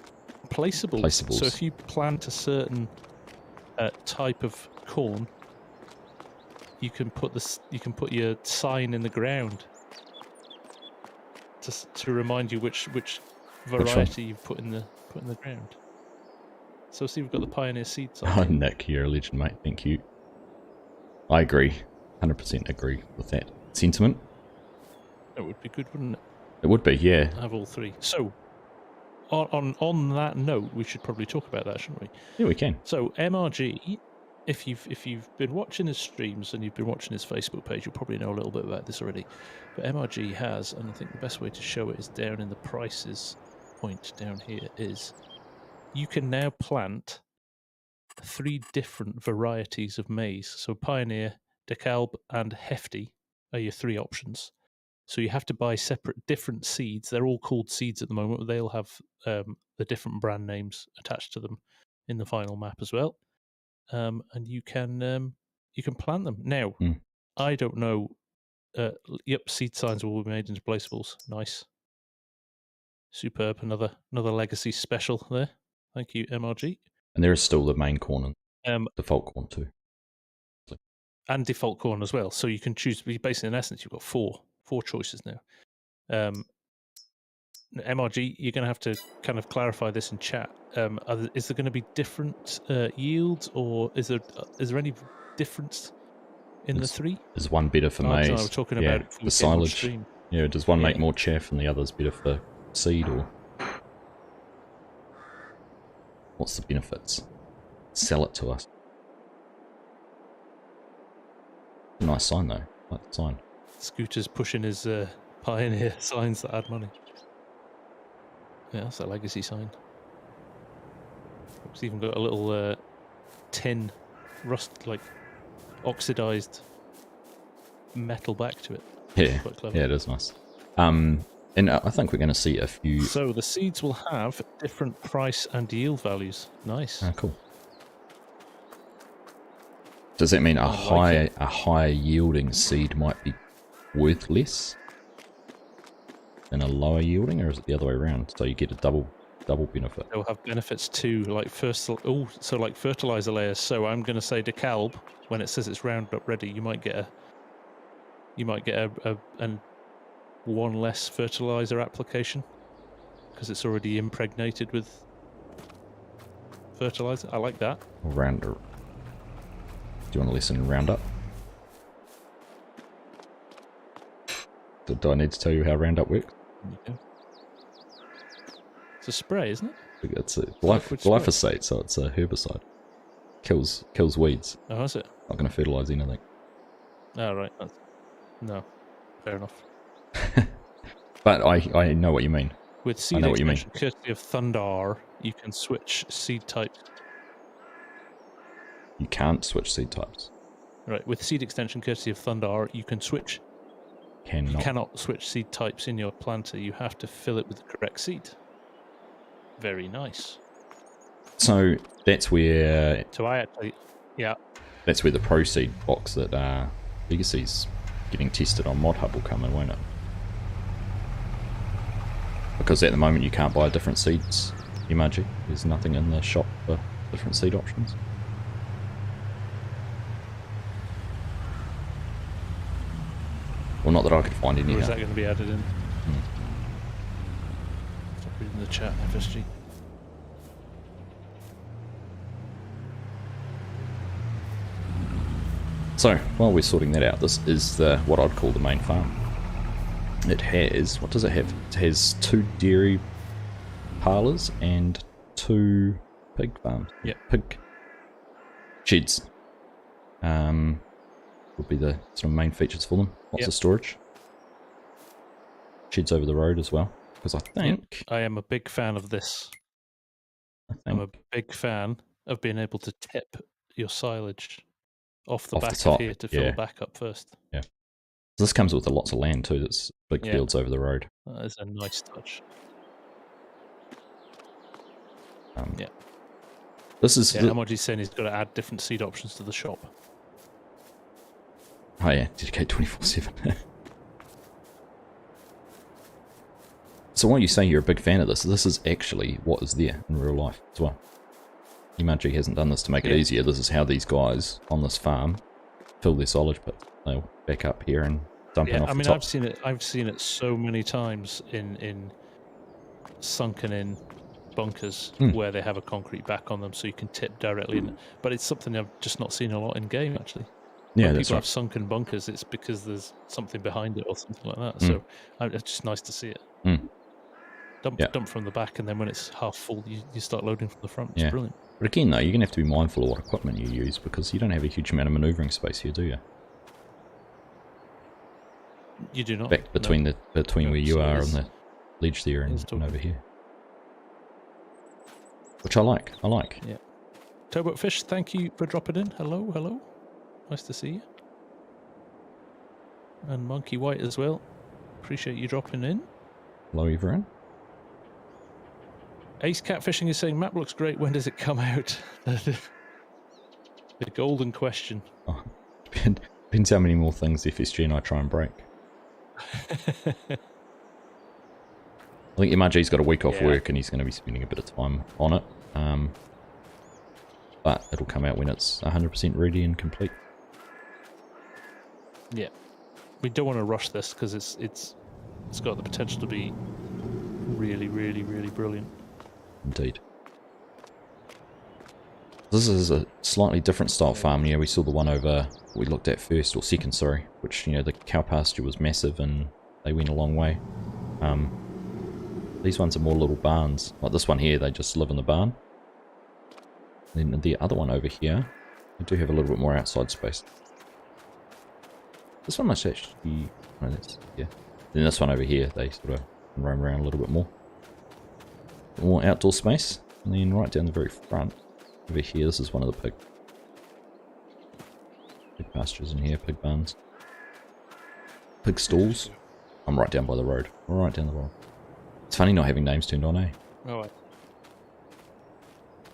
placeables? Placeables. So if you plant a certain type of corn, you can put your sign in the ground to remind you which variety you've put in the ground. So see, we've got the Pioneer seed sign. Oh, Nick, you're a legend, mate. Thank you. I agree. 100% agree with that sentiment. That would be good, wouldn't it? It would be, yeah. I have all three. So, on that note, we should probably talk about that, shouldn't we? Yeah, we can. So, MRG, if you've been watching his streams and you've been watching his Facebook page, you'll probably know a little bit about this already. But MRG has, and I think the best way to show it is down in the prices point down here, is you can now plant 3 different varieties of maize. So Pioneer, DeKalb, and Hefty are your 3 options. So you have to buy different seeds. They're all called seeds at the moment. They'll have the different brand names attached to them in the final map as well. And you can plant them. Now, I don't know. Yep, seed signs will be made into placeables. Nice. Superb. Another legacy special there. Thank you, MRG. And there is still the main corn and default corn too. And default corn as well. So you can choose. Basically, in essence, you've got four choices now. MRG, you're going to have to kind of clarify this in chat. Is there going to be different yields, or is there any difference in the 3? Is one better for maize? I was talking about it the silage. Yeah, does one make more chaff and the other's better for seed, or what's the benefits? Sell it to us. Nice sign though. I like the sign. Scooter's pushing his Pioneer signs that add money. Yeah, that's a legacy sign. It's even got a little tin, oxidized metal back to it. Yeah, yeah, it is nice. And I think we're going to see a few. So the seeds will have different price and yield values. Nice. Ah, cool. Does that mean a higher yielding seed might be worth less than a lower yielding, or is it the other way around? So you get a double benefit. They'll have benefits too, like like fertilizer layers. So I'm going to say DeKalb, when it says it's Roundup ready, you might get a one less fertilizer application because it's already impregnated with fertilizer. I like that. Roundup. you want a lesson in Roundup? Do I need to tell you how Roundup works? It's a spray, isn't it? It's a glyphosate, so it's a herbicide. Kills weeds. Oh, is it? Not going to fertilise anything. Oh, right. No, fair enough. But I know what you mean. With seed extension courtesy of Thunder, you can switch seed types. You can't switch seed types. Right, with seed extension courtesy of Thunder, you can switch. You cannot switch seed types in your planter. You have to fill it with the correct seed. Very nice. So that's where. So I actually, yeah. That's where the Pro Seed box that Legacy's getting tested on Mod Hub will come in, won't it? Because at the moment you can't buy different seeds, MRG. There's nothing in the shop for different seed options. Well, not that I could find any. Or is that going to be added in? Stop reading the chat, FSG. So, while we're sorting that out, this is what I'd call the main farm. It has, what does it have? It has 2 dairy parlours and 2 pig farms. Yeah. Pig sheds. Would be the sort of main features for them. Lots of storage. Sheds over the road as well. Because I think... I am a big fan of this. I'm a big fan of being able to tip your silage off the back of here to fill back up first. Yeah. This comes with lots of land too. That's big fields over the road. That is a nice touch. This is. Yeah, MRG's saying he's got to add different seed options to the shop. Oh yeah, dedicate 24/7. So while you say you're a big fan of this, this is actually what is there in real life as well. MRG hasn't done this to make it easier. This is how these guys on this farm fill their silage pit. They'll back up here and dump it off the top. I've seen it so many times in sunken in bunkers where they have a concrete back on them, so you can tip directly in. But it's something I've just not seen a lot in game actually. Yeah, when that's people right. have sunken bunkers, it's because there's something behind it or something like that. So it's just nice to see it. Dump from the back, and then when it's half full, you start loading from the front. It's brilliant. But again, though, you're going to have to be mindful of what equipment you use, because you don't have a huge amount of manoeuvring space here, do you? You do not. Back between where you are and the ledge there and over here. Which I like. Yeah. Towboat Fish, thank you for dropping in. Hello. Nice to see you. And Monkey White as well. Appreciate you dropping in. Hello, everyone. Ace Catfishing is saying, map looks great, when does it come out? The golden question. Oh, depends how many more things FSG and I try and break. I think MRG's got a week off work and he's going to be spending a bit of time on it. But it'll come out when it's 100% ready and complete. Yeah. We don't want to rush this because it's got the potential to be really, really, really brilliant. Indeed. This is a slightly different style farm. Yeah, we saw the one over we looked at first, or second, sorry, which, you know, the cow pasture was massive and they went a long way. These ones are more little barns. Like this one here, they just live in the barn. Then the other one over here, they do have a little bit more outside space. This one must actually... No, that's... Yeah. Then this one over here, they sort of roam around a little bit more. More outdoor space. And then right down the very front, over here, this is one of the pig pastures in here, pig barns. Pig stalls. I'm right down by the road. Right down the road. It's funny not having names turned on, eh? Oh,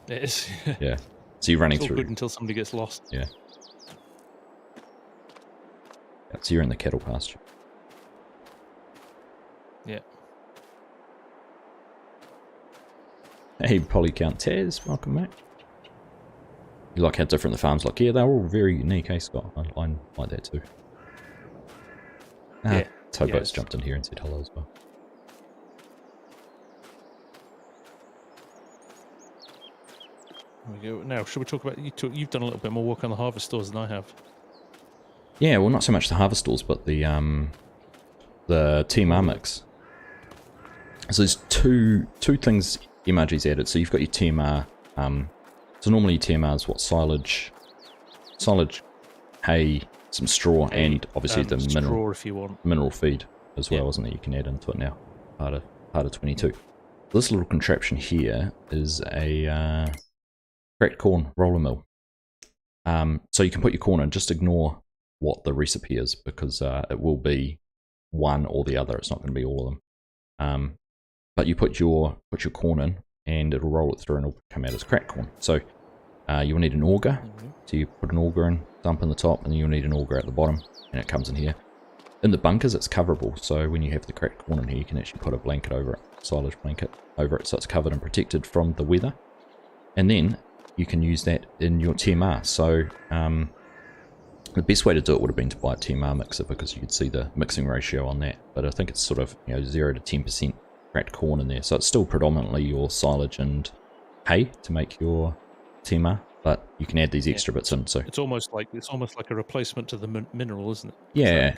it is. Yeah. So you're running it's all through. Good until somebody gets lost. Yeah. So you're in the cattle pasture. Yeah. Hey, Polycount Taz, welcome back. You like how different the farms look? Yeah, they're all very unique, eh, Scott? I like that too. Yeah. Towboat's jumped in here and said hello as well. There we go. Now, should we talk about you've done a little bit more work on the harvest stores than I have. Yeah, well, not so much the harvest stores, but the TMR mix. So there's two things MRG's added. So you've got your TMR. So normally your TMR is what, silage, hay, some straw, and obviously the straw if you want. mineral feed as well, isn't it? You can add into it now. Part of 22. This little contraption here is a cracked corn roller mill. So you can put your corn in. Just ignore what the recipe is, because it will be one or the other. It's not going to be all of them. But you put your corn in, and it'll roll it through, and it'll come out as cracked corn. So you'll need an auger. So you put an auger in, dump in the top, and then you'll need an auger at the bottom, and it comes in here. In the bunkers, it's coverable. So when you have the cracked corn in here, you can actually put a blanket over it, silage blanket over it, so it's covered and protected from the weather. And then you can use that in your TMR. So the best way to do it would have been to buy a TMR mixer, because you could see the mixing ratio on that. But I think it's sort of 0 to 10% cracked corn in there. So it's still predominantly your silage and hay to make your TMR, but you can add these extra bits in. So it's almost like a replacement to the mineral, isn't it? Yeah.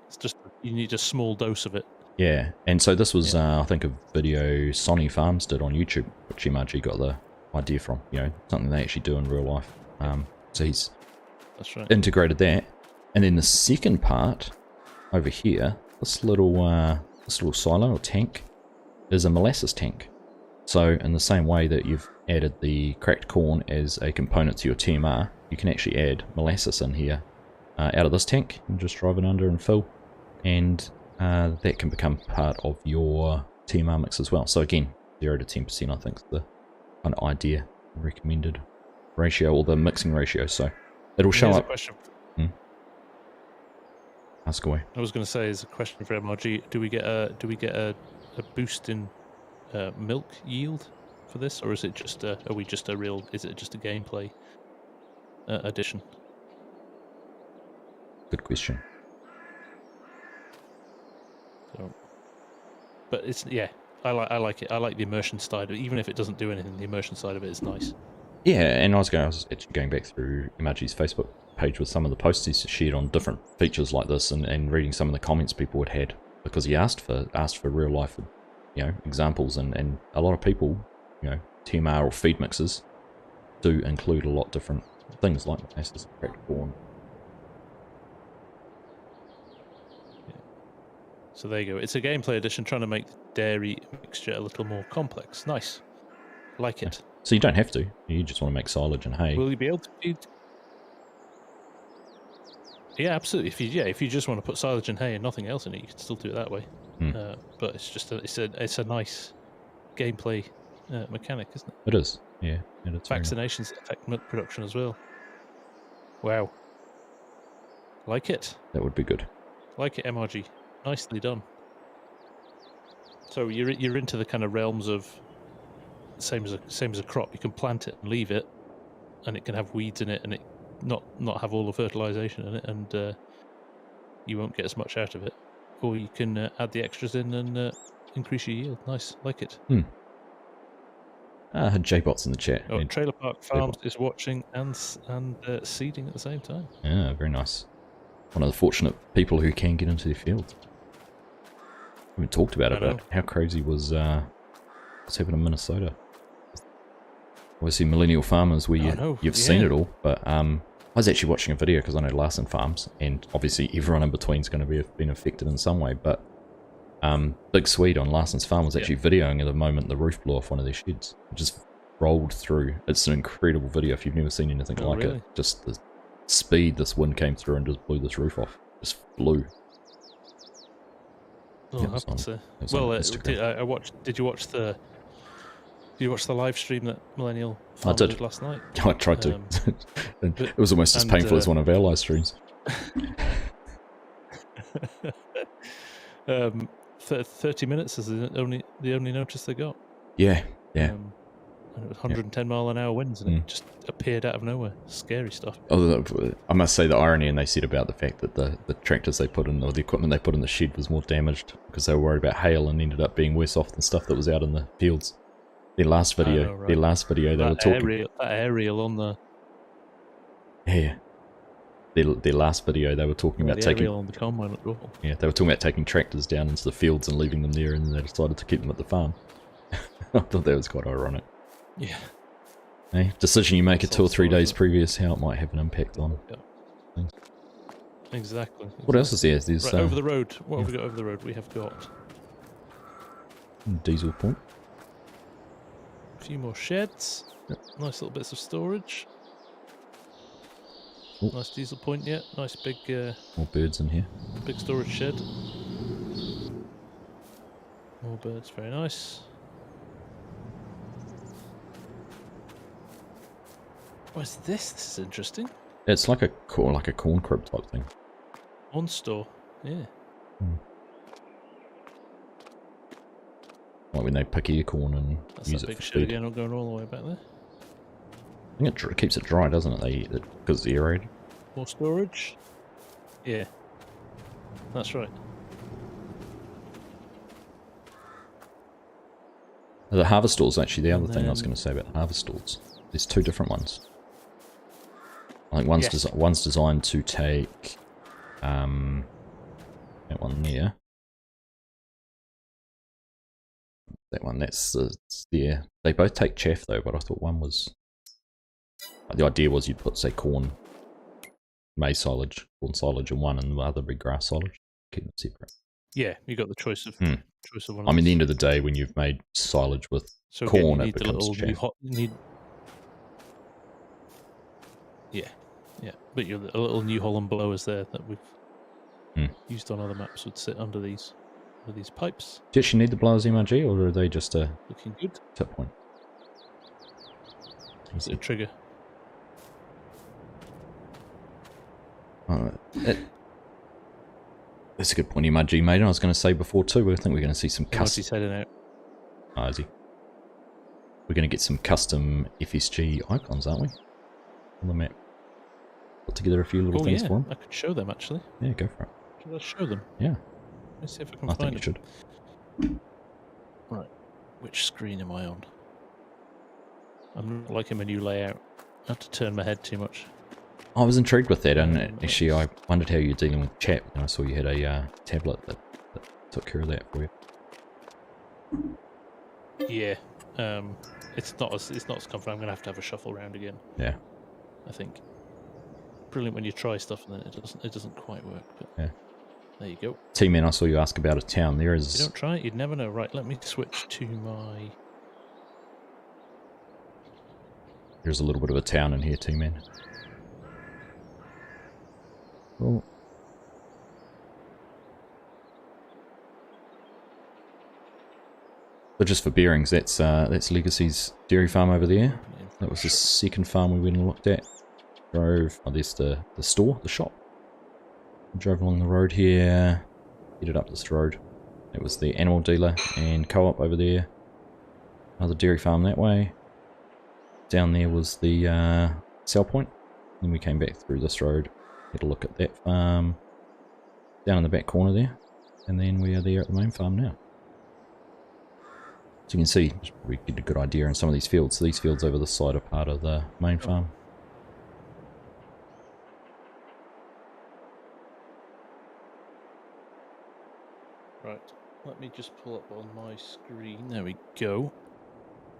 It's just you need a small dose of it. Yeah, and so this was I think a video Sonny Farms did on YouTube, which MRG got the idea from. Something they actually do in real life. So he's integrated that, and then the second part over here, this little silo or tank, is a molasses tank. So in the same way that you've added the cracked corn as a component to your TMR, you can actually add molasses in here out of this tank and just drive it under and fill, and that can become part of your TMR mix as well. So again, 0 to 10% I think is the kind of idea, recommended ratio, or the mixing ratio. So it'll show up. Ask away. I was going to say, as a question for MRG, do we get a boost in milk yield for this, or is it just is it just a gameplay addition? Good question. So, but it's I like it. I like the immersion side of it. Even if it doesn't do anything, the immersion side of it is nice. Yeah, and I was actually going back through MRG's Facebook page with some of the posts he's shared on different features like this, and reading some of the comments people had, because he asked for real life, examples, and a lot of people, TMR or feed mixes do include a lot of different things like molasses, cracked corn. So there you go. It's a gameplay edition trying to make the dairy mixture a little more complex. Nice. Like it. Yeah. So you don't have to. You just want to make silage and hay. Will you be able to feed? Yeah, absolutely. If you just want to put silage and hay and nothing else in it, you can still do it that way. But it's just it's a nice gameplay mechanic, isn't it? It is. Yeah. Vaccinations affect milk production as well. Wow. Like it. That would be good. Like it, MRG. Nicely done. So you're into the kind of realms of same as a crop. You can plant it and leave it, and it can have weeds in it, and it not have all the fertilization in it, and you won't get as much out of it. Or you can add the extras in and increase your yield. Nice, like it. J-Bot's in the chat. Oh, Trailer Park Farms is watching and seeding at the same time. Yeah, very nice. One of the fortunate people who can get into their fields. We haven't talked about it, but how crazy was what's happened in Minnesota? Obviously, millennial farmers, where you've seen it all, but I was actually watching a video because I know Larson Farms, and obviously everyone in between is going to been affected in some way, but Big Swede on Larson's farm was actually videoing at the moment the roof blew off one of their sheds. It just rolled through. It's an incredible video if you've never seen anything like it. Just the speed this wind came through and just blew this roof off. Just flew. I watched. Did you watch the live stream that Millennial Farm did last night? I tried to. It was almost as painful as one of our live streams. 30 minutes is the only notice they got. Yeah. And it was 110 mile an hour winds, and it just appeared out of nowhere. Scary stuff. Although I must say the irony, and they said about the fact that the tractors they put in, or the equipment they put in the shed was more damaged because they were worried about hail and ended up being worse off than stuff that was out in the fields. Their last video, right. their last video, they were talking. That aerial on the. Yeah. Their last video, they were talking about taking. On the combine. Yeah, they were talking about taking tractors down into the fields and leaving them there, and then they decided to keep them at the farm. I thought that was quite ironic. Yeah. Hey, decision you make it 2 or 3 days previous, how it might have an impact on things. Exactly. What else is there? There's right, over the road. What have we got over the road? We have got diesel point. A few more sheds. Yep. Nice little bits of storage. Ooh. Nice diesel point, yeah. Nice big... more birds in here. Big storage shed. More birds, very nice. What's this? This is interesting. It's like a corn crib type thing. On store, yeah. Like when they pick your corn and that's use that it big for shed food. again, going all the way back there. I think it keeps it dry, doesn't it? They eat it because it's aerated. More storage? Yeah. That's right. The harvest stalls, actually, the other thing I was going to say about the harvest stalls. There's 2 different ones. I think one's designed to take that one there. That one, that's yeah. They both take chaff though, but I thought one was. The idea was you'd put, say, corn, maize silage, corn silage in one, and the other be grass silage. Keep them separate. Yeah, you got the choice of one. I mean, at the end of the day, when you've made silage with corn, it becomes chaff. Yeah, but a little New Holland blowers there that we've used on other maps would sit under these pipes. Do you actually need the blowers MRG, or are they just a looking good tip point? Is it a trigger? That's a good point MRG made. I was going to say before too, I think we're going to see some custom. He's heading out. Oh, is he? We're going to get some custom FSG icons, aren't we? On the map. Put together a few little things for them. I could show them actually. Yeah, go for it. Should I show them? Yeah. Let's see if I can I find think you should. Right. Which screen am I on? I'm not liking my new layout. I have to turn my head too much. I was intrigued with that, and actually I wondered how you're dealing with chat, and I saw you had a tablet that took care of that for you. Yeah. It's not as comfortable. I'm going to have a shuffle around again. Yeah. I think. Brilliant when you try stuff and then it doesn't quite work. But yeah. There you go. T-Man, I saw you ask about a town. There is. If you don't try it, you'd never know. Right, let me switch to my. There's a little bit of a town in here, T-Man. Well. But just for bearings, that's Legacy's dairy farm over there. That was the second farm we went and looked at. Drove. Oh, there's the store, the shop. Drove along the road here. Headed up this road. It was the animal dealer and co-op over there. Another dairy farm that way. Down there was the sell point. Then we came back through this road. Had a look at that farm. Down in the back corner there. And then we are there at the main farm now. So you can see, we get a good idea in some of these fields. So these fields over the side are part of the main farm. Right, let me just pull up on my screen. There we go.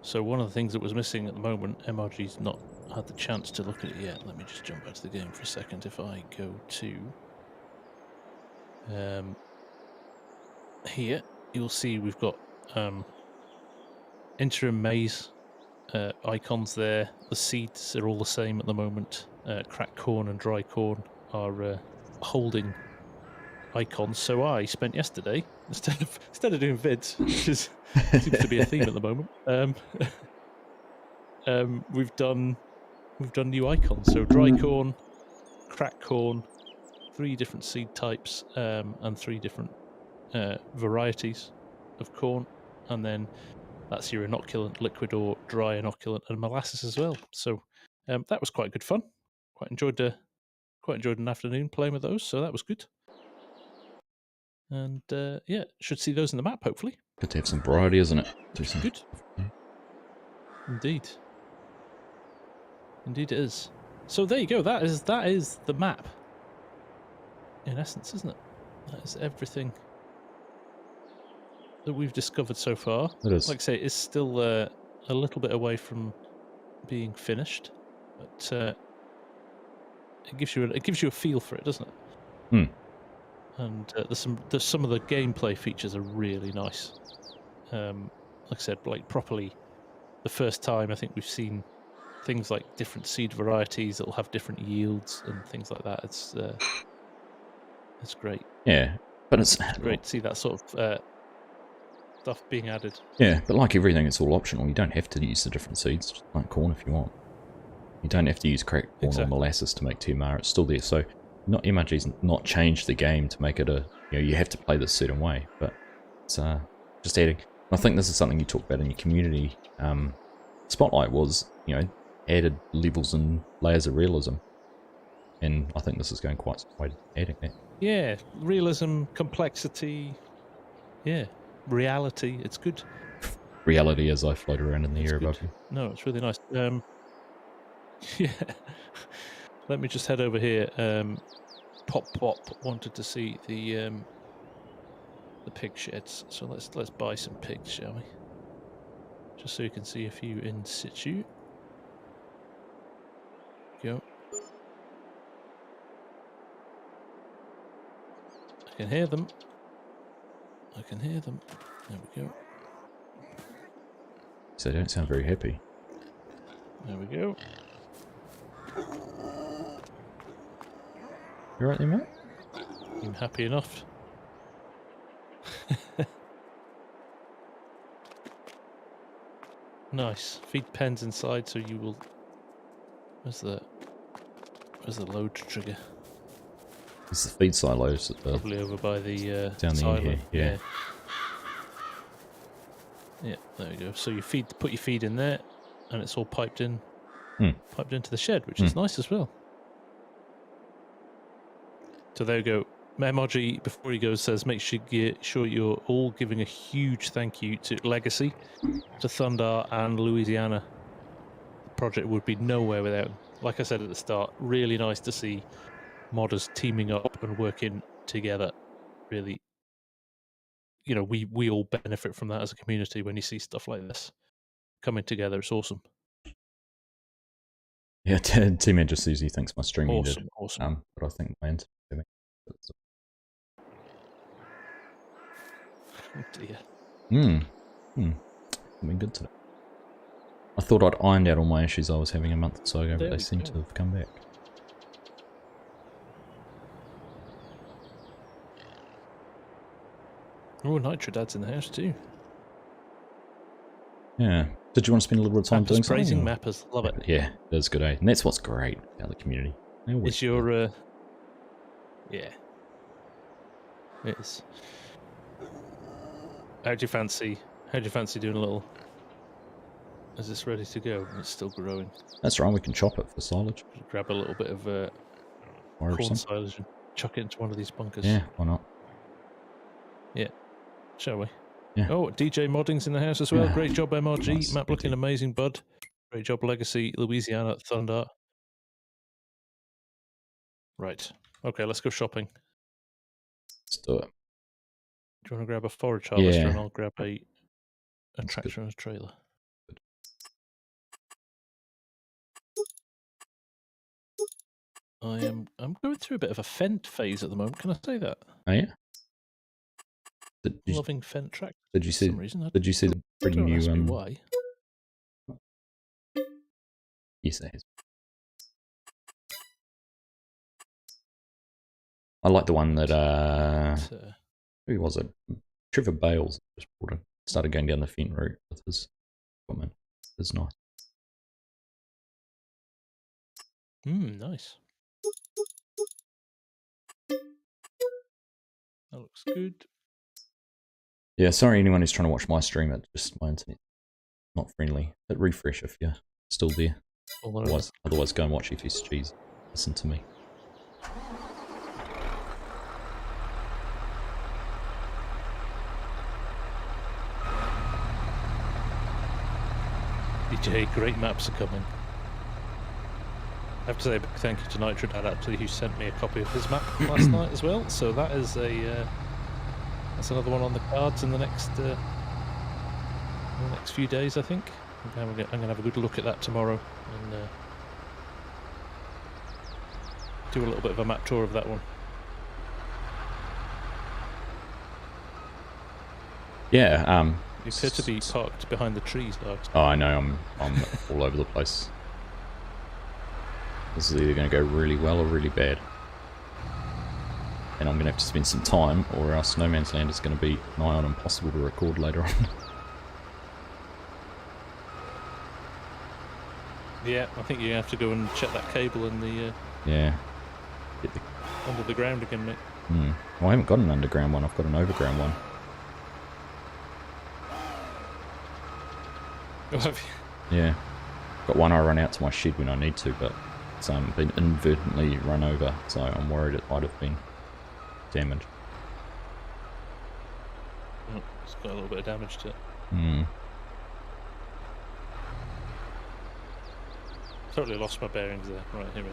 So one of the things that was missing at the moment, MRG's not had the chance to look at it yet. Let me just jump back to the game for a second. If I go to here, you'll see we've got interim maize icons there. The seeds are all the same at the moment. Cracked corn and dry corn are holding icons. So I spent yesterday, instead of doing vids, which seems to be a theme at the moment, we've done new icons. So dry corn, cracked corn, 3 different seed types, and 3 different varieties of corn, and then that's your inoculant, liquid or dry inoculant, and molasses as well. So that was quite good fun. Quite enjoyed an afternoon playing with those. So that was good. And yeah, should see those in the map hopefully. Good to have some variety, isn't it? Good. Indeed. Indeed it is. So there you go. That is the map. In essence, isn't it? That is everything that we've discovered so far. It is. Like I say, it's still a little bit away from being finished, but it gives you a feel for it, doesn't it? Hmm. And there's some of the gameplay features are really nice. Like I said, like properly, the first time I think we've seen things like different seed varieties that will have different yields and things like that. It's great. Yeah, but it's great to see that sort of stuff being added. Yeah, but like everything, it's all optional. You don't have to use the different seeds, just like corn if you want. You don't have to use cracked corn or molasses to make tumar. It's still there. So, MRG's not changed the game to make it you have to play this certain way. But it's just adding. I think this is something you talked about in your community spotlight was added levels and layers of realism, and I think this is going quite some way to adding that. Yeah, realism, complexity. Yeah. Reality, it's good. Reality as I float around in the air above you. No, it's really nice. Yeah. Let me just head over here. Pop wanted to see the pig sheds, so let's buy some pigs, shall we? Just so you can see a few in situ. Go. I can hear them. There we go. So they don't sound very happy. There we go. You right there, mate? I'm happy enough. Nice. Feed pens inside, so you will. Where's the load trigger? It's the feed silos. Probably over by the down the end here. Yeah. Yeah, there we go. So you put your feed in there, and it's all piped in, piped into the shed, which is nice as well. So there we go. MRG, before he goes, says make sure you're all giving a huge thank you to Legacy, to Thunder and Louisiana. The project would be nowhere without them. Like I said at the start, really nice to see modders teaming up and working together. Really, we all benefit from that as a community when you see stuff like this coming together. It's awesome. Yeah, T-Man just says he thinks my stream ended. Awesome. But I think my internet. Oh dear. Been good today. I thought I'd ironed out all my issues I was having a month or so ago, but they seem to have come back. Oh, Nitrodad's in the house too. Yeah. Did you want to spend a little bit of time doing something? Praising mappers, love it. Yeah, that's good, eh? And that's what's great about the community. It's your, yeah. It is. How do you fancy doing a little? Is this ready to go? It's still growing. That's right. We can chop it for silage. Grab a little bit of corn silage and chuck it into one of these bunkers. Yeah, why not? Yeah, shall we? Yeah. Oh, DJ Modding's in the house as well. Yeah. Great job, MRG. Nice. Map looking amazing, bud. Great job, Legacy, Louisiana, Thunder. Right. Okay, let's go shopping. Let's do it. Do you want to grab a forage harvester, Yeah. and I'll grab a tractor and a trailer. Good. I'm going through a bit of a Fent phase at the moment. Can I say that? Oh yeah. Loving Fent tractors. Did you see? For some reason. Did you see the pretty new? Ask me why? Yes, it has. I like the one that who was it? Trevor Bales just started going down the Fent route with his equipment. It's nice. Nice. That looks good. Yeah, sorry anyone who's trying to watch my stream. It's just my internet not friendly. Hit refresh if you're still there. Otherwise, go and watch FSG's. Listen to me. DJ, great maps are coming. I have to say a big thank you to Nitro Dad, actually, who sent me a copy of his map last night as well. So that is that's another one on the cards in the next few days, I think. I'm going to have a good look at that tomorrow and do a little bit of a map tour of that one. Yeah. You appear to be parked behind the trees, though. Oh, I know. I'm all over the place. This is either going to go really well or really bad. And I'm going to have to spend some time, or else No Man's Land is going to be nigh on impossible to record later on. Yeah, I think you have to go and check that cable in the... yeah. Under the ground again, mate. Well, I haven't got an underground one, I've got an overground one. Oh, have you? Yeah. Got one I run out to my shed when I need to, but it's been inadvertently run over, so I'm worried it might have been damaged. Oh, it's got a little bit of damage to it. Totally lost my bearings there. Right, here we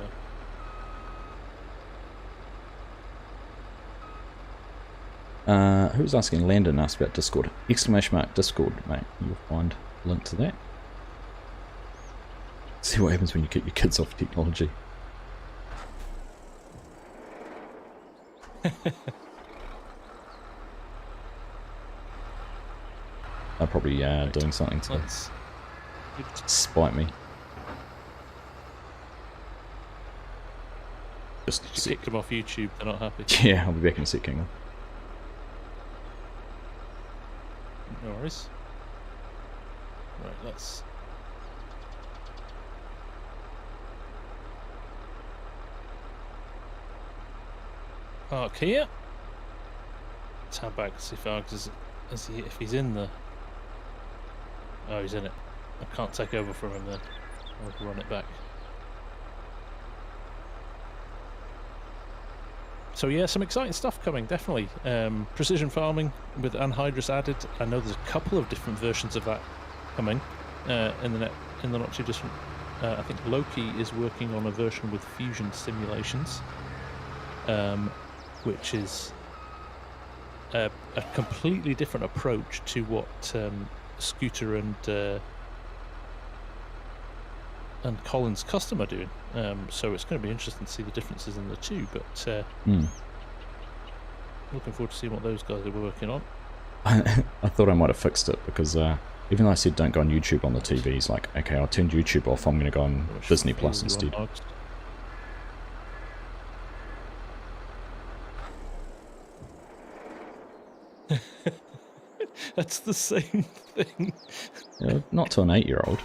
are. Who's asking? Landon asked about Discord. ! Discord, mate. You'll find a link to that. See what happens when you get your kids off technology. They're probably doing something to spite me. Just kicked them off YouTube, they're not happy. Yeah, I'll be back in a sec, King. No worries. Right, let's... park here. Let's head back to see if Args if he's in the... Oh, he's in it. I can't take over from him then. I'll have to run it back. So yeah, some exciting stuff coming, definitely. Precision farming with anhydrous added. I know there's a couple of different versions of that coming in the not too distant. I think Loki is working on a version with fusion simulations, which is a completely different approach to what Scooter and Colin's Custom are doing. So it's going to be interesting to see the differences in the two, but looking forward to seeing what those guys are working on. I thought I might have fixed it, because even though I said don't go on YouTube on the TV, he's like, okay, I'll turn YouTube off, I'm going to go on Disney Plus instead. That's the same thing. Yeah, not to an 8-year-old.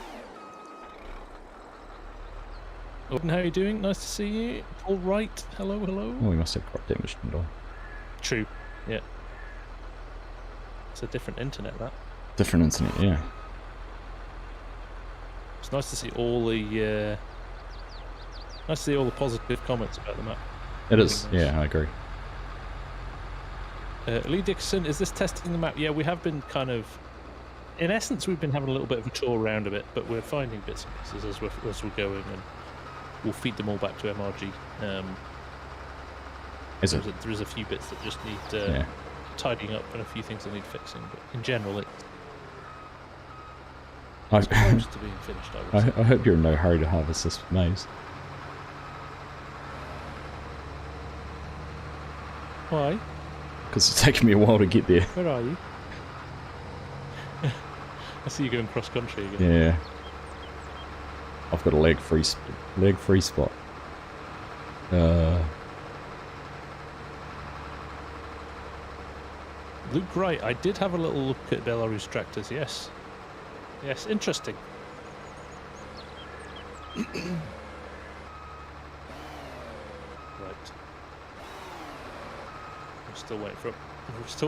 Gordon, how are you doing? Nice to see you. All right. Hello, hello. Oh, we must have crop damage turned on. True. Yeah. It's a different internet, that. Different internet, yeah. It's nice to see all the positive comments about the map. It is. Nice. Yeah, I agree. Lee Dixon, is this testing the map? Yeah, we have been kind of... In essence, we've been having a little bit of a tour around of it, but we're finding bits and pieces as we're going, and we'll feed them all back to MRG. There is a few bits that just need tidying up and a few things that need fixing, but in general, it's close to being finished, I would say. I hope you're in no hurry to harvest this maize. Why? Because it's taken me a while to get there. Where are you? I see you going cross country again. Yeah. I've got a leg free spot. Luke Wright, I did have a little look at Belarus tractors, yes. Yes, interesting. Right. We're still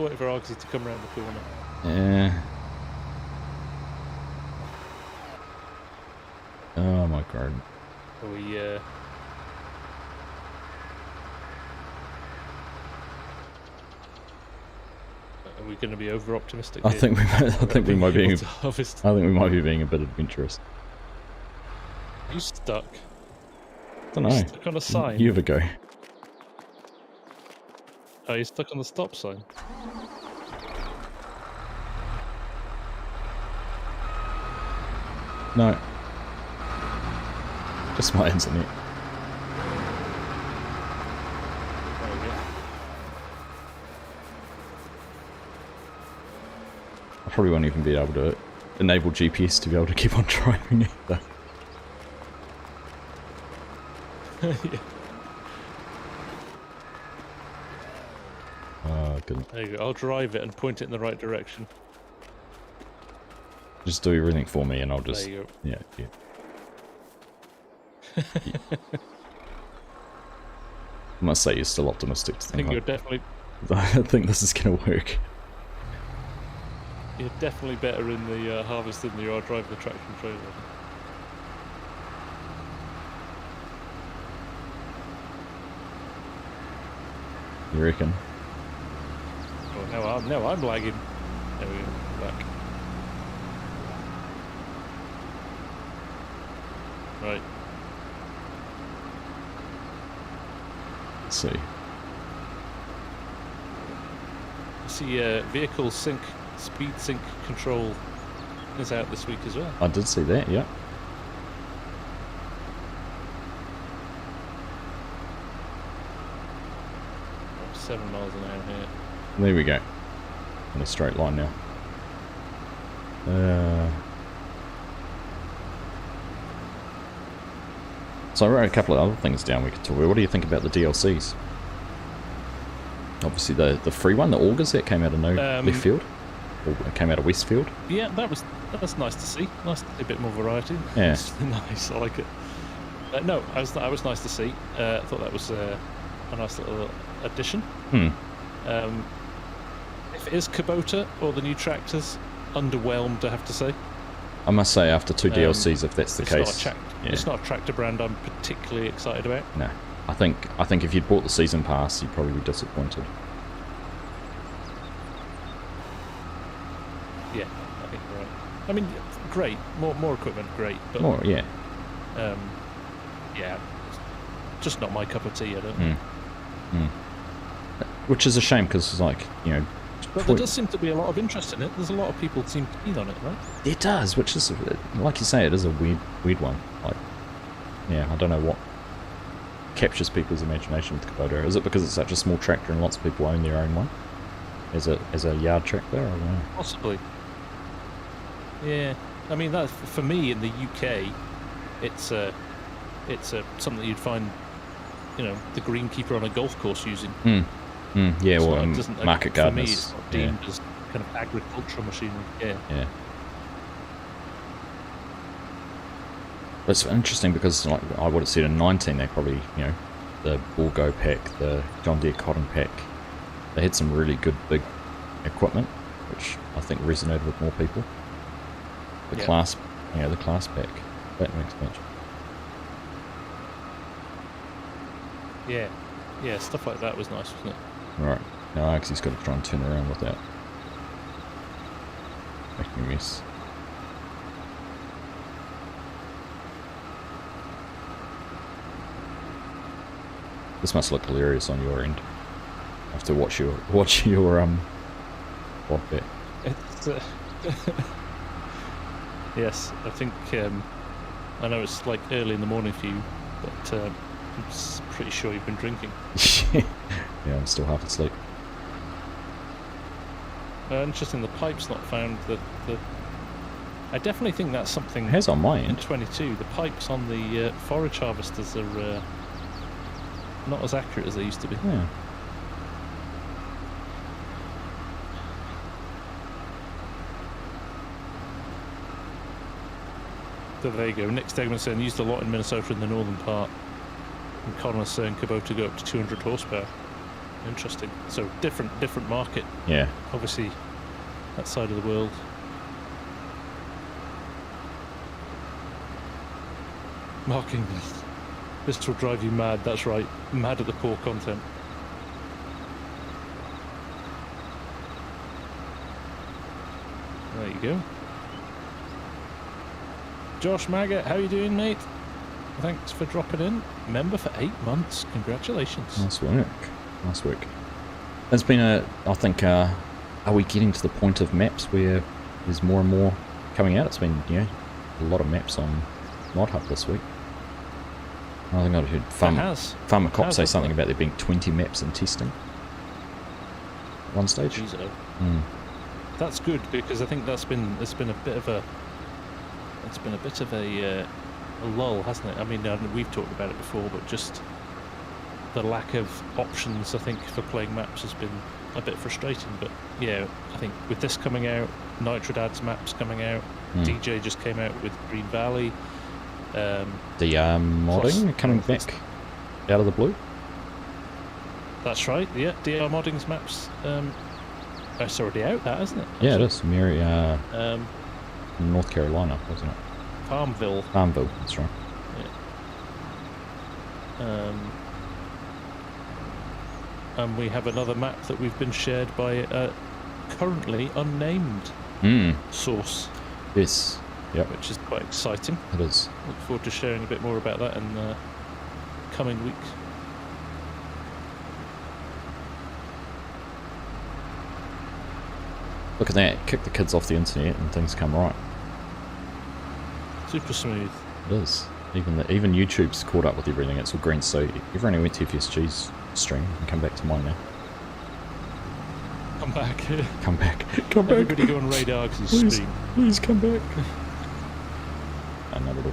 waiting for Argsy to come around the corner. Yeah. Oh my god. Are we going to be over optimistic? I think we might be being a bit adventurous. You stuck? I don't know. Stuck on a sign? You have a go. Oh, you're stuck on the stop sign? No. Just my internet. There we go. I probably won't even be able to enable GPS to be able to keep on driving either. Yeah. Oh, good. There you go. I'll drive it and point it in the right direction. Just do everything for me and I'll just... There you go. Yeah. Yeah. I must say you're still optimistic to I think you're definitely... I think this is going to work. You're definitely better in the harvest than you are driving the traction trailer. You reckon? Oh, now I'm lagging. There we go. Back. Right. Let's see. I see vehicle sync, speed sync control is out this week as well. I did see that, yeah. Oh, 7 miles an hour here. There we go. In a straight line now. So I wrote a couple of other things down we could talk about. What do you think about the DLCs? Obviously the free one, the Augers, that came out of left field. Or it came out of Westfield. Yeah, that's nice to see. Nice to see a bit more variety. Yeah. It's nice, I like it. No, I was nice to see. I thought that was a nice little addition. If it is Kubota or the new tractors, underwhelmed, I have to say. I must say, after 2 DLCs, if that's the case, it's not a tractor brand I'm particularly excited about. No, I think if you'd bought the season pass, you'd probably be disappointed. Yeah, I think you're right. I mean, great, more equipment, great, but more, yeah, yeah, just not my cup of tea. I don't. Which is a shame because, like, you know. But there does seem to be a lot of interest in it. There's a lot of people seem keen on it, right? It does, which is, like you say, it is a weird one. Like, yeah, I don't know what captures people's imagination with Kubota. Is it because it's such a small tractor and lots of people own their own one? As a yard tractor? I don't know. Possibly. Yeah, I mean that for me in the UK, it's something that you'd find, you know, the greenkeeper on a golf course using. Yeah, so well, market gardeners. For me, it's not deemed as kind of agricultural machinery. Yeah. But it's interesting because, like, I would have said in 19, they probably, you know, the Borgo pack, the John Deere Cotton pack, they had some really good big equipment, which I think resonated with more people. The class, the class pack, that makes sense. Yeah, stuff like that was nice, wasn't it? Right, now Argsy's got to try and turn around with that. Making a mess. This must look hilarious on your end. I have to watch your what bit. It's, yes, I think I know it's like early in the morning for you, but I'm pretty sure you've been drinking. Yeah, I'm still half asleep. Interesting, the pipe's not found. I definitely think that's something. It has on my in end. 22. The pipes on the forage harvesters are not as accurate as they used to be. Yeah. So there you go. Nick Stegman saying used a lot in Minnesota in the northern part. And Connor's saying Kubota go up to 200 horsepower. Interesting. So different market. Yeah. Obviously, that side of the world. Marking. This will drive you mad. That's right. Mad at the poor content. There you go. Josh Maggot, how you doing, mate? thanks for dropping in. Member for 8 months. Congratulations. Nice work. Nice work. There's been I think, are we getting to the point of maps where there's more and more coming out? It's been, a lot of maps on Mod Hub this week. I think I'd heard Farmer Cop say something about there being 20 maps in testing at one stage. That's good, because I think it's been a bit of a lull, hasn't it? I mean, we've talked about it before, but just the lack of options, I think, for playing maps has been a bit frustrating. But yeah, I think with this coming out, Nitrodad's maps coming out, DJ just came out with Green Valley. DR modding coming back out of the blue. That's right. Yeah, DR modding's maps. It's already out, that, isn't it? Yeah, it is. North Carolina, wasn't it? Farmville. That's right. Yeah. And we have another map that we've been shared by a currently unnamed source. Yes. Yep. Which is quite exciting. It is. Look forward to sharing a bit more about that in the coming weeks. Look at that. Kick the kids off the internet and things come right. Super smooth. It is. Even YouTube's caught up with everything. It's all green. So everyone who went to FSG's stream can come back to mine now. Come back. Come back. Come back. Everybody go and raid Argsy's stream. Please come back. Not at all. There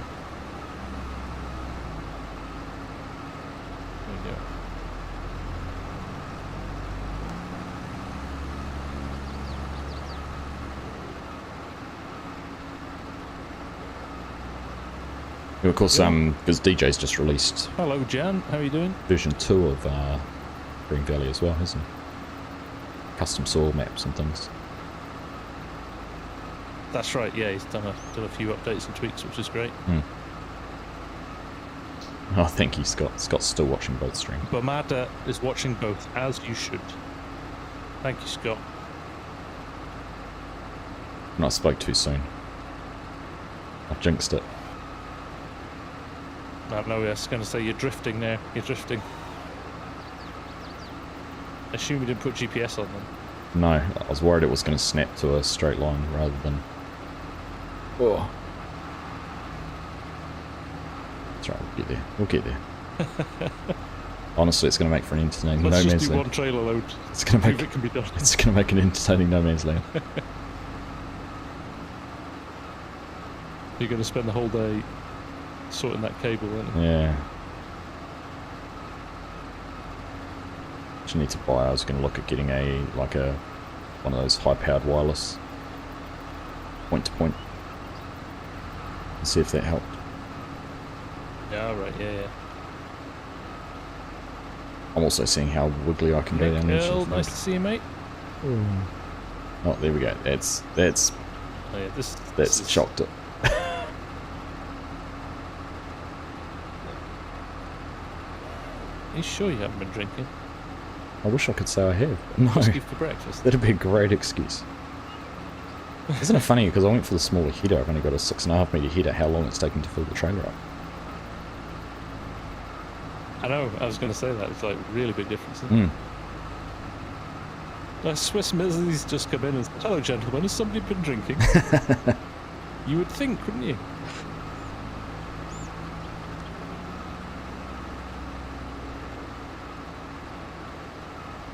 you go. Of course, because DJ's just released. Hello, Jan. How are you doing? Version 2 of Green Valley as well, hasn't he? Custom soil maps and things. That's right. Yeah, he's done a few updates and tweaks, which is great. I think Scott's still watching both streams. Bamada is watching both, as you should. Thank you, Scott. And I spoke too soon. I jinxed it. No, I was going to say you're drifting now. You're drifting. Assume you didn't put GPS on them. No, I was worried it was going to snap to a straight line rather than... Oh. That's right, we'll get there. Honestly, it's going to make for an entertaining Let's No just Man's do Land. one trailer load. It's going to make it can be done. It's going to make an entertaining No Man's Land. You're going to spend the whole day sorting that cable, aren't you? Yeah. What you need to buy, I was going to look at getting one of those high-powered wireless point-to-point and see if that helped. Yeah, right, yeah. I'm also seeing how wiggly I can go down there. Nice to see you, mate. Oh, there we go. That's oh, yeah, this shocked it. Are you sure you haven't been drinking? I wish I could say I have. No. Excuse for breakfast. That'd be a great excuse. Isn't it funny, because I went for the smaller header, I've only got a 6.5 metre header, how long it's taken to fill the trailer up. I know, I was going to say that, it's like a really big difference, isn't it? Swiss Mizzy's just come in and said, hello gentlemen, has somebody been drinking? You would think, wouldn't you?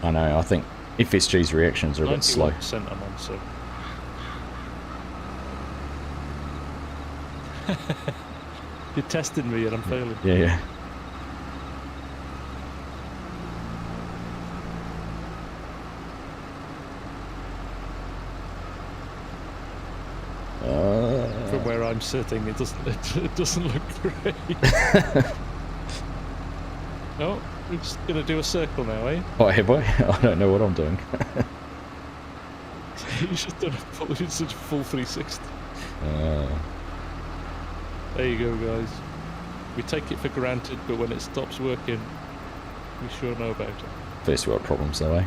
I know, I think FSG's reactions are a bit slow. 91% I'm on, so... You're testing me and I'm failing. Yeah. From where I'm sitting, it doesn't look great. Oh, we're just gonna do a circle now, eh? Oh, hey boy, I don't know what I'm doing. You just done a full 360. There you go, guys. We take it for granted, but when it stops working, we sure know about it. First world problems, though, eh?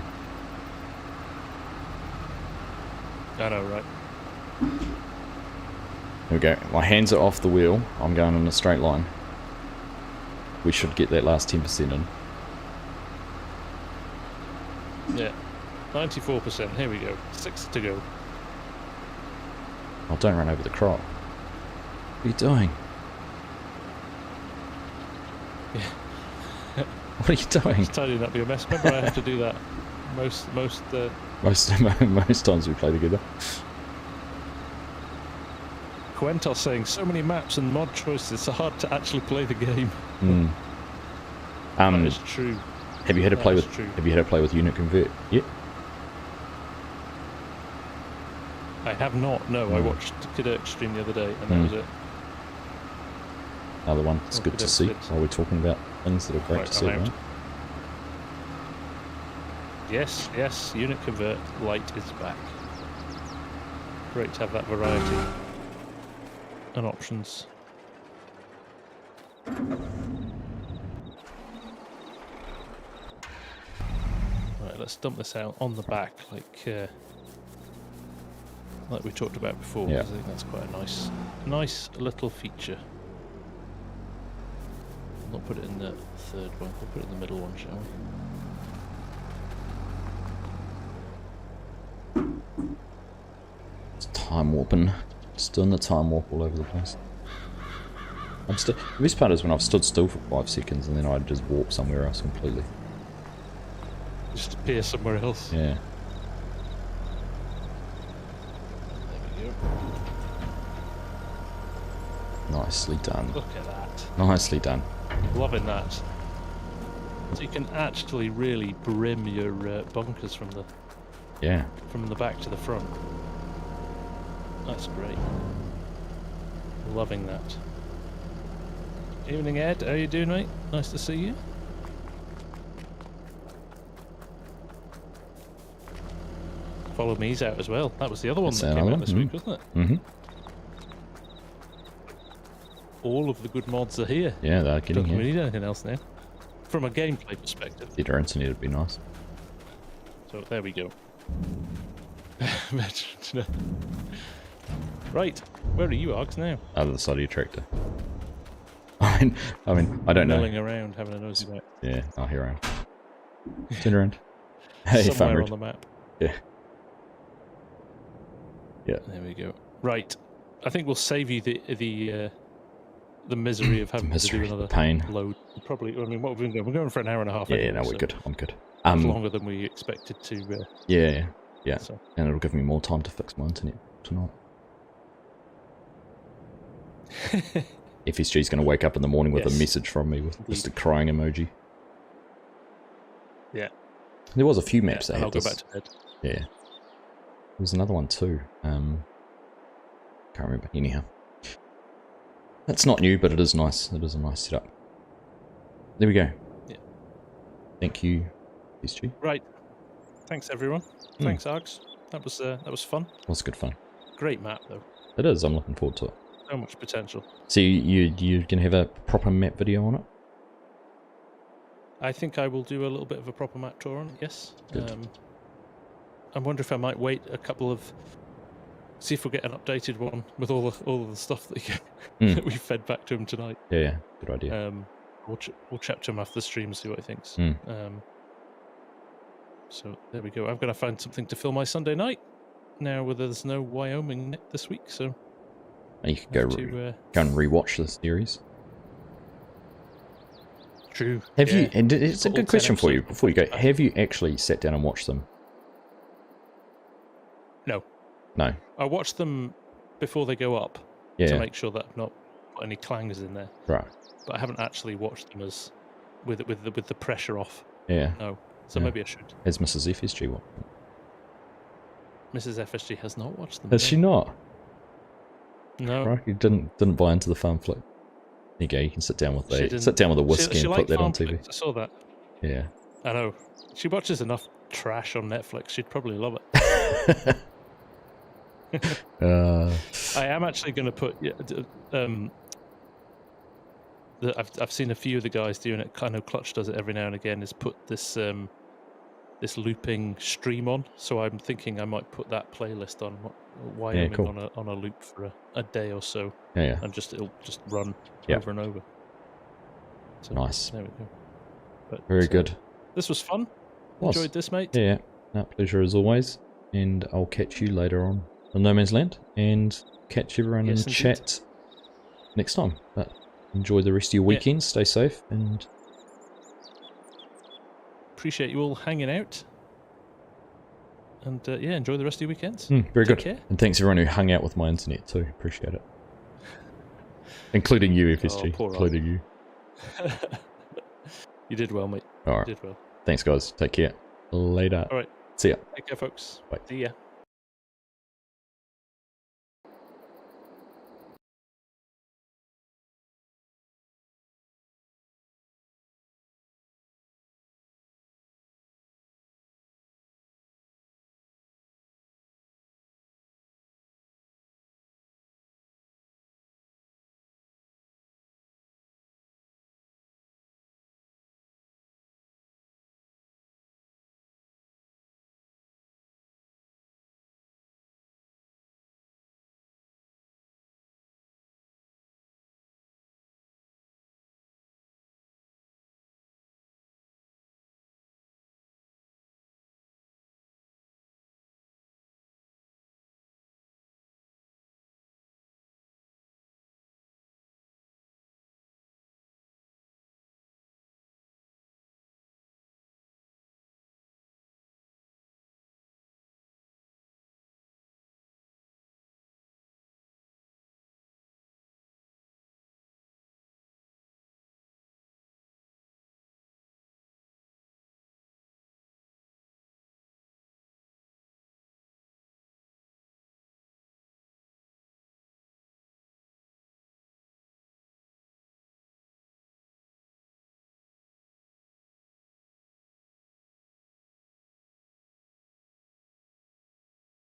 I know, right? Here we go. My hands are off the wheel. I'm going in a straight line. we should get that last 10% in. Yeah, 94%. Here we go. 6 to go. Oh, don't run over the crop. What are you doing? Yeah. What are you doing? Just tidying up your mess. Remember, I have to do that most times we play together. Quentos saying so many maps and mod choices, it's hard to actually play the game. That is true. Have you had to play with? True. Have you had to play with Unit Convert yet? I have not. No, I watched Cadet stream the other day, and that was it. Another one. It's good to see while we're talking about things that are great to see. Right? Yes, yes. Unit Convert Lite is back. Great to have that variety and options. Right, let's dump this out on the back, like we talked about before. Yeah. I think that's quite a nice little feature. We'll not put it in the third one. We'll put it in the middle one, shall we? It's time warping. Just doing the time warp all over the place. The best part is when I've stood still for 5 seconds and then I'd just warp somewhere else completely. Just appear somewhere else. Yeah. There we go. Nicely done. Look at that. Nicely done. Loving that. So you can actually really brim your bunkers from the back to the front. That's great. Loving that. Evening, Ed. How you doing, mate? Nice to see you. Follow Me's out as well. That was the other one that came out this week, wasn't it? Mm-hmm. All of the good mods are here. Yeah, they're getting here. Don't need anything else now. From a gameplay perspective. Theatre internet would be nice. So there we go. Right, where are you, Args, now? Out of the side of your tractor. I mean, I don't know. Milling around, having a nosy back. Yeah, here I am. Turn around. Hey, somewhere on the map. Yeah. Yeah. There we go. Right, I think we'll save you the misery of having to do another load. Probably. I mean, what have we been doing? We're going for an hour and a half. Yeah, no, we're good. I'm good. Longer than we expected to. Yeah. So. And it'll give me more time to fix my internet tonight. FSG's going to wake up in the morning with a message from me with just a crying emoji. Yeah. There was a few maps that had I'll this. Go back to bed. Yeah. There was another one too. Can't remember. Anyhow. That's not new, but it is nice. It is a nice setup. There we go. Yeah. Thank you, FSG. Right. Thanks, everyone. Thanks, Args. That was fun. It was good fun. Great map, though. It is. I'm looking forward to it. So much potential. So you can have a proper map video on it? I think I will do a little bit of a proper map tour on it, yes. Good. I wonder if I might wait a couple of... See if we'll get an updated one with all of the stuff that, that we fed back to him tonight. Yeah, good idea. We'll chat to him after the stream and see what he thinks. So there we go. I'm going to find something to fill my Sunday night now, where there's no Wyoming this week. So you could go and rewatch the series. True. Have you? And it's a good question for you before you go. Have you actually sat down and watched them? No. I watch them before they go up to make sure that I've not got any clangers in there. Right. But I haven't actually watched them as with the pressure off. Yeah. No. So maybe I should. Has Mrs. FSG watched them? Mrs. FSG has not watched them. Has she not? No. Right. You didn't buy into the farm flick. There you go. You can sit down with a whiskey and put that on TV. I saw that. Yeah. I know. She watches enough trash on Netflix. She'd probably love it. I am actually going to put. I've seen a few of the guys doing it. I know Clutch does it every now and again. Is put this this looping stream on. So I'm thinking I might put that playlist on Wyoming on a loop for a day or so. Yeah. And it'll just run over and over. Nice. There we go. But, very good. This was fun. Enjoyed this, mate. Yeah, no, pleasure as always. And I'll catch you later on No Man's Land, and catch everyone in chat next time. But enjoy the rest of your weekend. Stay safe, and appreciate you all hanging out. And enjoy the rest of your weekends. Very good. Care. And thanks everyone who hung out with my internet too. Appreciate it. Including you, FSG. Including you. You did well, mate. All right. You did well. Thanks, guys. Take care. Later. All right. See ya. Take care, folks. Bye. See ya.